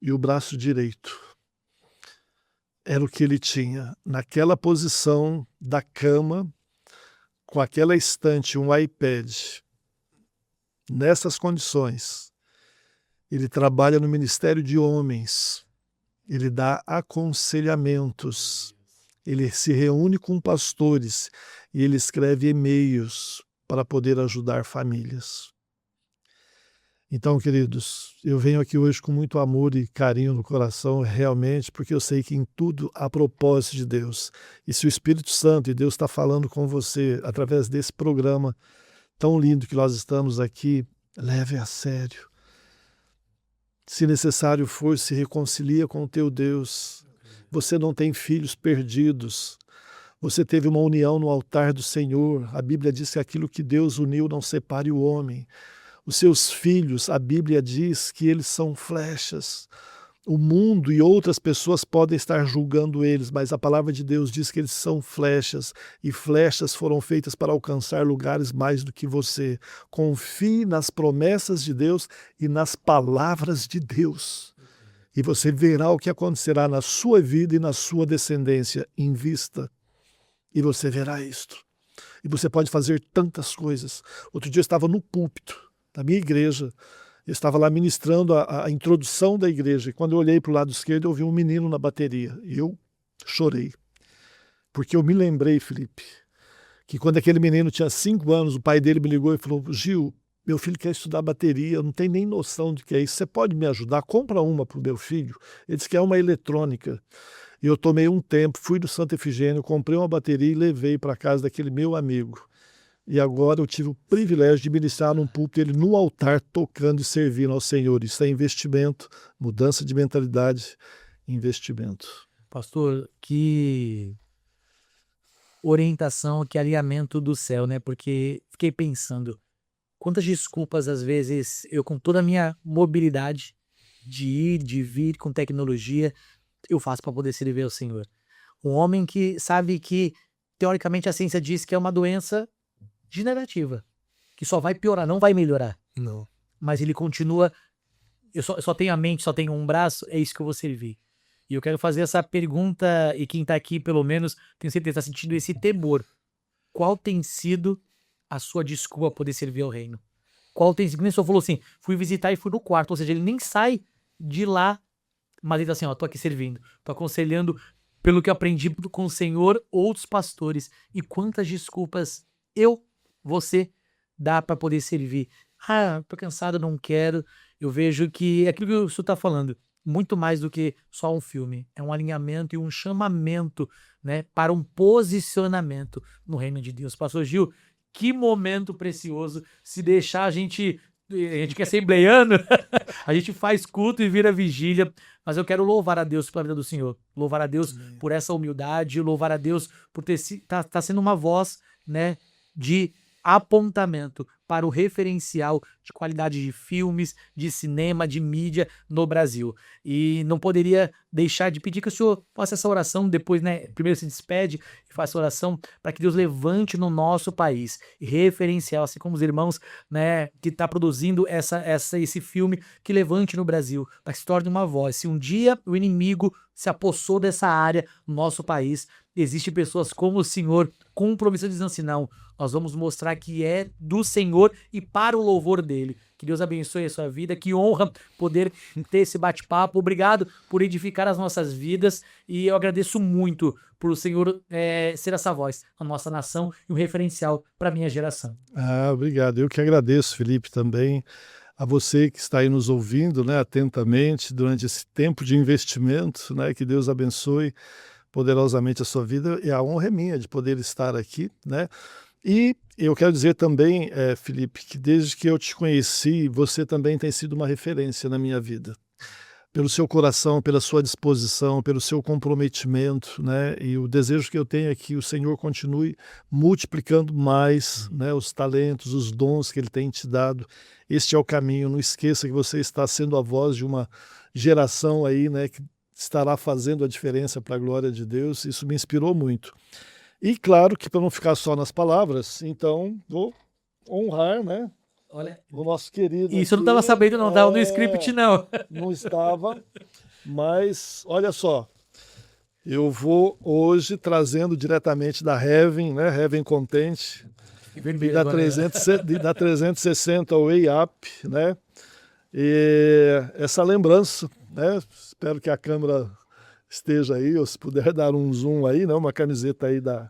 e o braço direito, era o que ele tinha. Naquela posição da cama, com aquela estante, um iPad, nessas condições, ele trabalha no Ministério de Homens, ele dá aconselhamentos, Ele se reúne com pastores e ele escreve e-mails para poder ajudar famílias. Então, queridos, eu venho aqui hoje com muito amor e carinho no coração, realmente, porque eu sei que em tudo há propósito de Deus. E se o Espírito Santo e Deus está falando com você através desse programa tão lindo que nós estamos aqui, leve a sério. Se necessário for, se reconcilia com o teu Deus. Você não tem filhos perdidos. Você teve uma união no altar do Senhor. A Bíblia diz que aquilo que Deus uniu não separe o homem. Os seus filhos, a Bíblia diz que eles são flechas. O mundo e outras pessoas podem estar julgando eles, mas a palavra de Deus diz que eles são flechas, e flechas foram feitas para alcançar lugares mais do que você. Confie nas promessas de Deus e nas palavras de Deus. E você verá o que acontecerá na sua vida e na sua descendência. Invista e você verá isto. E você pode fazer tantas coisas. Outro dia eu estava no púlpito da minha igreja, eu estava lá ministrando a introdução da igreja, e quando eu olhei para o lado esquerdo, eu vi um menino na bateria, e eu chorei, porque eu me lembrei, Felipe, que quando aquele menino tinha 5 anos, o pai dele me ligou e falou: Gil, meu filho quer estudar bateria, eu não tenho nem noção de que é isso, você pode me ajudar? Compra uma para o meu filho. Ele disse que é uma eletrônica. E eu tomei um tempo, fui do Santa Efigênia, comprei uma bateria e levei para casa daquele meu amigo. E agora eu tive o privilégio de ministrar num púlpito, ele no altar, tocando e servindo ao Senhor. Isso é investimento, mudança de mentalidade, investimento. Pastor, que orientação, que alinhamento do céu, né? Porque fiquei pensando, quantas desculpas às vezes eu, com toda a minha mobilidade de ir, de vir com tecnologia, eu faço para poder servir ao Senhor. Um homem que sabe que, teoricamente, a ciência diz que é uma doença degenerativa, que só vai piorar, não vai melhorar. Não. Mas ele continua, eu só tenho a mente, só tenho um braço, é isso que eu vou servir. E eu quero fazer essa pergunta, e quem tá aqui, pelo menos, tenho certeza, está sentindo esse temor. Qual tem sido a sua desculpa para poder servir ao reino? Qual tem sido? O senhor falou assim, fui visitar e fui no quarto, ou seja, ele nem sai de lá, mas ele tá assim, ó, tô aqui servindo, tô aconselhando pelo que eu aprendi com o Senhor, outros pastores. E quantas desculpas você dá para poder servir? Ah, tô cansado, não quero. Eu vejo que é aquilo que o senhor está falando, muito mais do que só um filme. É um alinhamento e um chamamento, né, para um posicionamento no reino de Deus. Pastor Gil, que momento precioso. Se deixar a gente que é assembleiano, a gente faz culto e vira vigília, mas eu quero louvar a Deus pela vida do Senhor, louvar a Deus por essa humildade, louvar a Deus por tá sendo uma voz, né, de apontamento para o referencial de qualidade de filmes, de cinema, de mídia no Brasil. E não poderia deixar de pedir que o senhor faça essa oração, depois, né, primeiro se despede e faça oração para que Deus levante no nosso país referencial, assim como os irmãos, né, que está produzindo esse filme, que levante no Brasil, para que se torne uma voz. Se um dia o inimigo se apossou dessa área no nosso país, existem pessoas como o senhor comprometidas dizendo assim, não, nós vamos mostrar que é do Senhor e para o louvor dele. Que Deus abençoe a sua vida, que honra poder ter esse bate-papo. Obrigado por edificar as nossas vidas e eu agradeço muito por o Senhor ser essa voz, a nossa nação e um referencial para a minha geração. Obrigado. Eu que agradeço, Felipe, também a você que está aí nos ouvindo, né, atentamente durante esse tempo de investimento, né, que Deus abençoe poderosamente a sua vida, e a honra é minha de poder estar aqui, né? E eu quero dizer também, Felipe, que desde que eu te conheci, você também tem sido uma referência na minha vida. Pelo seu coração, pela sua disposição, pelo seu comprometimento, né? E o desejo que eu tenho é que o Senhor continue multiplicando mais, né, os talentos, os dons que Ele tem te dado. Este é o caminho. Não esqueça que você está sendo a voz de uma geração aí, né, que estará fazendo a diferença para a glória de Deus. Isso me inspirou muito. E claro que para não ficar só nas palavras, então vou honrar, né, olha, o nosso querido. Isso eu não estava sabendo, não estava no script, não. Não estava, mas olha só, eu vou hoje trazendo diretamente da Heaven, né, Heaven Content, da 360 Way Up, né, e essa lembrança, né, espero que a câmera esteja aí, ou se puder dar um zoom aí, né? Uma camiseta aí da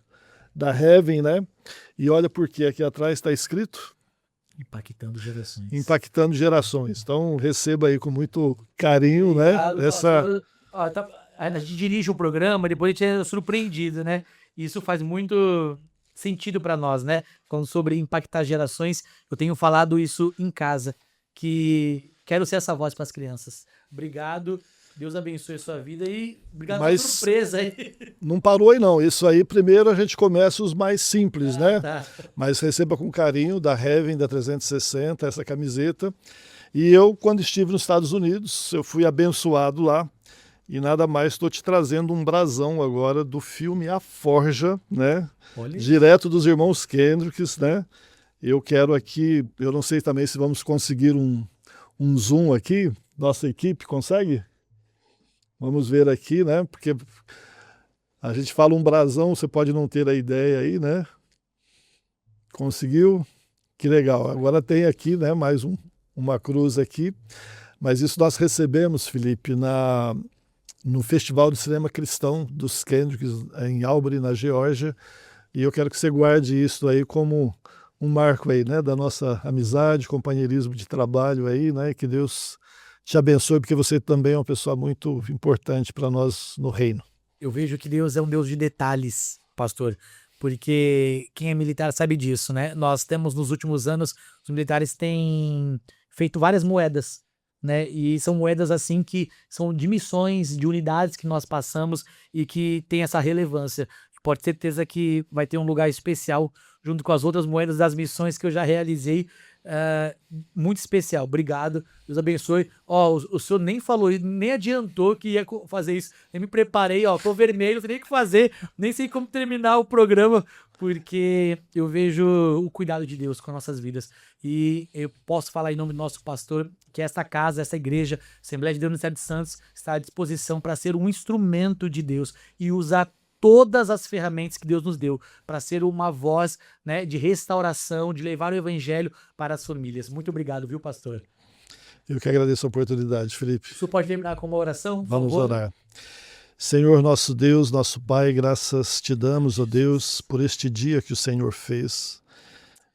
Heaven, né? E olha porque aqui atrás está escrito Impactando gerações. Impactando gerações. Então receba aí com muito carinho, Obrigado, né? Essa... a gente dirige o programa, depois a gente é surpreendido, né? Isso faz muito sentido para nós, né? Quando sobre impactar gerações, eu tenho falado isso em casa, que quero ser essa voz para as crianças. Obrigado, Deus abençoe a sua vida e obrigado pela surpresa aí. Não parou aí não, isso aí primeiro a gente começa os mais simples, né? Tá. Mas receba com carinho da Heaven, da 360, essa camiseta. E eu, quando estive nos Estados Unidos, eu fui abençoado lá. E nada mais, estou te trazendo um brasão agora do filme A Forja, né? Olha. Direto dos irmãos Kendricks, né? Eu quero aqui, eu não sei também se vamos conseguir um zoom aqui. Nossa equipe consegue? Vamos ver aqui, né? Porque a gente fala um brasão, você pode não ter a ideia aí, né? Conseguiu? Que legal. Agora tem aqui, né? Mais uma cruz aqui. Mas isso nós recebemos, Felipe, no Festival de Cinema Cristão dos Kendricks, em Albany, na Geórgia, e eu quero que você guarde isso aí como um marco aí, né, da nossa amizade, companheirismo de trabalho aí, né, que Deus te abençoe, porque você também é uma pessoa muito importante para nós no reino. Eu vejo que Deus é um Deus de detalhes, pastor, porque quem é militar sabe disso, né? Nós temos nos últimos anos, os militares têm feito várias moedas, né? E são moedas assim que são de missões, de unidades que nós passamos e que tem essa relevância. Pode ter certeza que vai ter um lugar especial junto com as outras moedas das missões que eu já realizei. Muito especial. Obrigado. Deus abençoe. O senhor nem falou, nem adiantou que ia fazer isso. Eu me preparei, tô vermelho, não sei nem o que fazer, nem sei como terminar o programa, porque eu vejo o cuidado de Deus com as nossas vidas. E eu posso falar em nome do nosso pastor que esta casa, essa igreja, Assembleia de Deus no Ministério de Santos, está à disposição para ser um instrumento de Deus e usar todas as ferramentas que Deus nos deu para ser uma voz, né, de restauração, de levar o evangelho para as famílias. Muito obrigado, viu, pastor? Eu que agradeço a oportunidade, Felipe. O senhor pode terminar com uma oração? Vamos orar. Senhor, nosso Deus, nosso Pai, graças te damos, ó Deus, por este dia que o Senhor fez.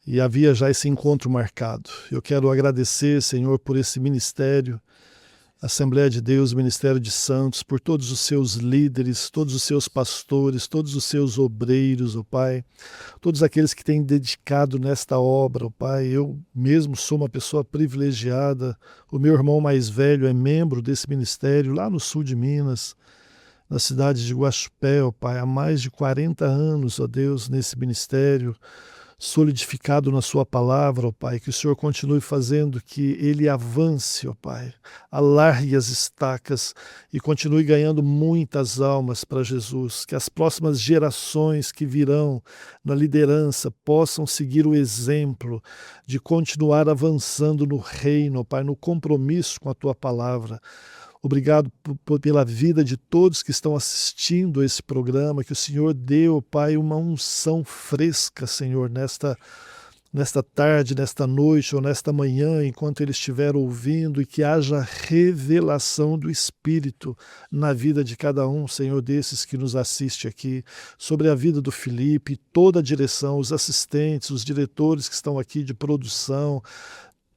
E havia já esse encontro marcado. Eu quero agradecer, Senhor, por esse ministério, Assembleia de Deus, Ministério de Santos, por todos os seus líderes, todos os seus pastores, todos os seus obreiros, ó Pai, todos aqueles que têm dedicado nesta obra, ó Pai. Eu mesmo sou uma pessoa privilegiada, o meu irmão mais velho é membro desse ministério lá no sul de Minas, na cidade de Guaxupé, ó Pai, há mais de 40 anos, ó Deus, nesse ministério, solidificado na sua palavra, ó Pai, que o Senhor continue fazendo que ele avance, ó Pai, alargue as estacas e continue ganhando muitas almas para Jesus, que as próximas gerações que virão na liderança possam seguir o exemplo de continuar avançando no reino, ó Pai, no compromisso com a tua palavra. Obrigado pela vida de todos que estão assistindo a esse programa, que o Senhor deu, Pai, uma unção fresca, Senhor, nesta tarde, nesta noite ou nesta manhã, enquanto eles estiveram ouvindo, e que haja revelação do Espírito na vida de cada um, Senhor, desses que nos assiste aqui, sobre a vida do Felipe, toda a direção, os assistentes, os diretores que estão aqui de produção,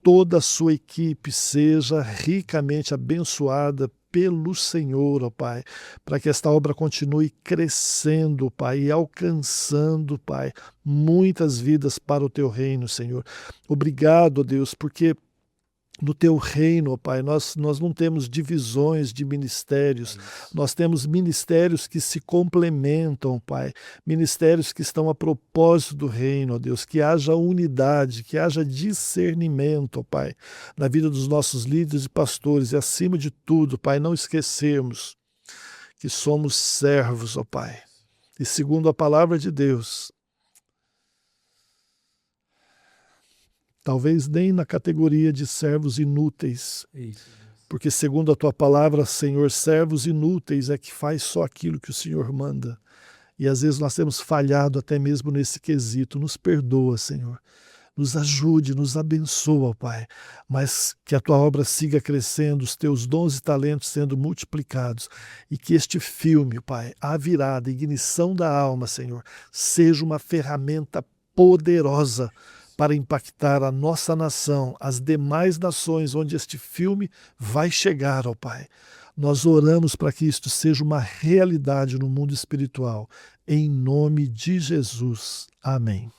toda a sua equipe seja ricamente abençoada pelo Senhor, ó Pai, para que esta obra continue crescendo, Pai, e alcançando, Pai, muitas vidas para o Teu reino, Senhor. Obrigado, ó Deus, porque no Teu reino, ó Pai, nós não temos divisões de ministérios, nós temos ministérios que se complementam, Pai, ministérios que estão a propósito do reino, ó Deus, que haja unidade, que haja discernimento, ó Pai, na vida dos nossos líderes e pastores, e acima de tudo, Pai, não esquecermos que somos servos, ó Pai, e segundo a palavra de Deus, talvez nem na categoria de servos inúteis, porque segundo a tua palavra, Senhor, servos inúteis é que faz só aquilo que o Senhor manda. E às vezes nós temos falhado até mesmo nesse quesito. Nos perdoa, Senhor. nos ajude, nos abençoa, ó Pai, mas que a tua obra siga crescendo, os teus dons e talentos sendo multiplicados, e que este filme, Pai, a virada, a ignição da alma, Senhor, seja uma ferramenta poderosa para impactar a nossa nação, as demais nações onde este filme vai chegar, ó Pai. Nós oramos para que isto seja uma realidade no mundo espiritual. Em nome de Jesus. Amém.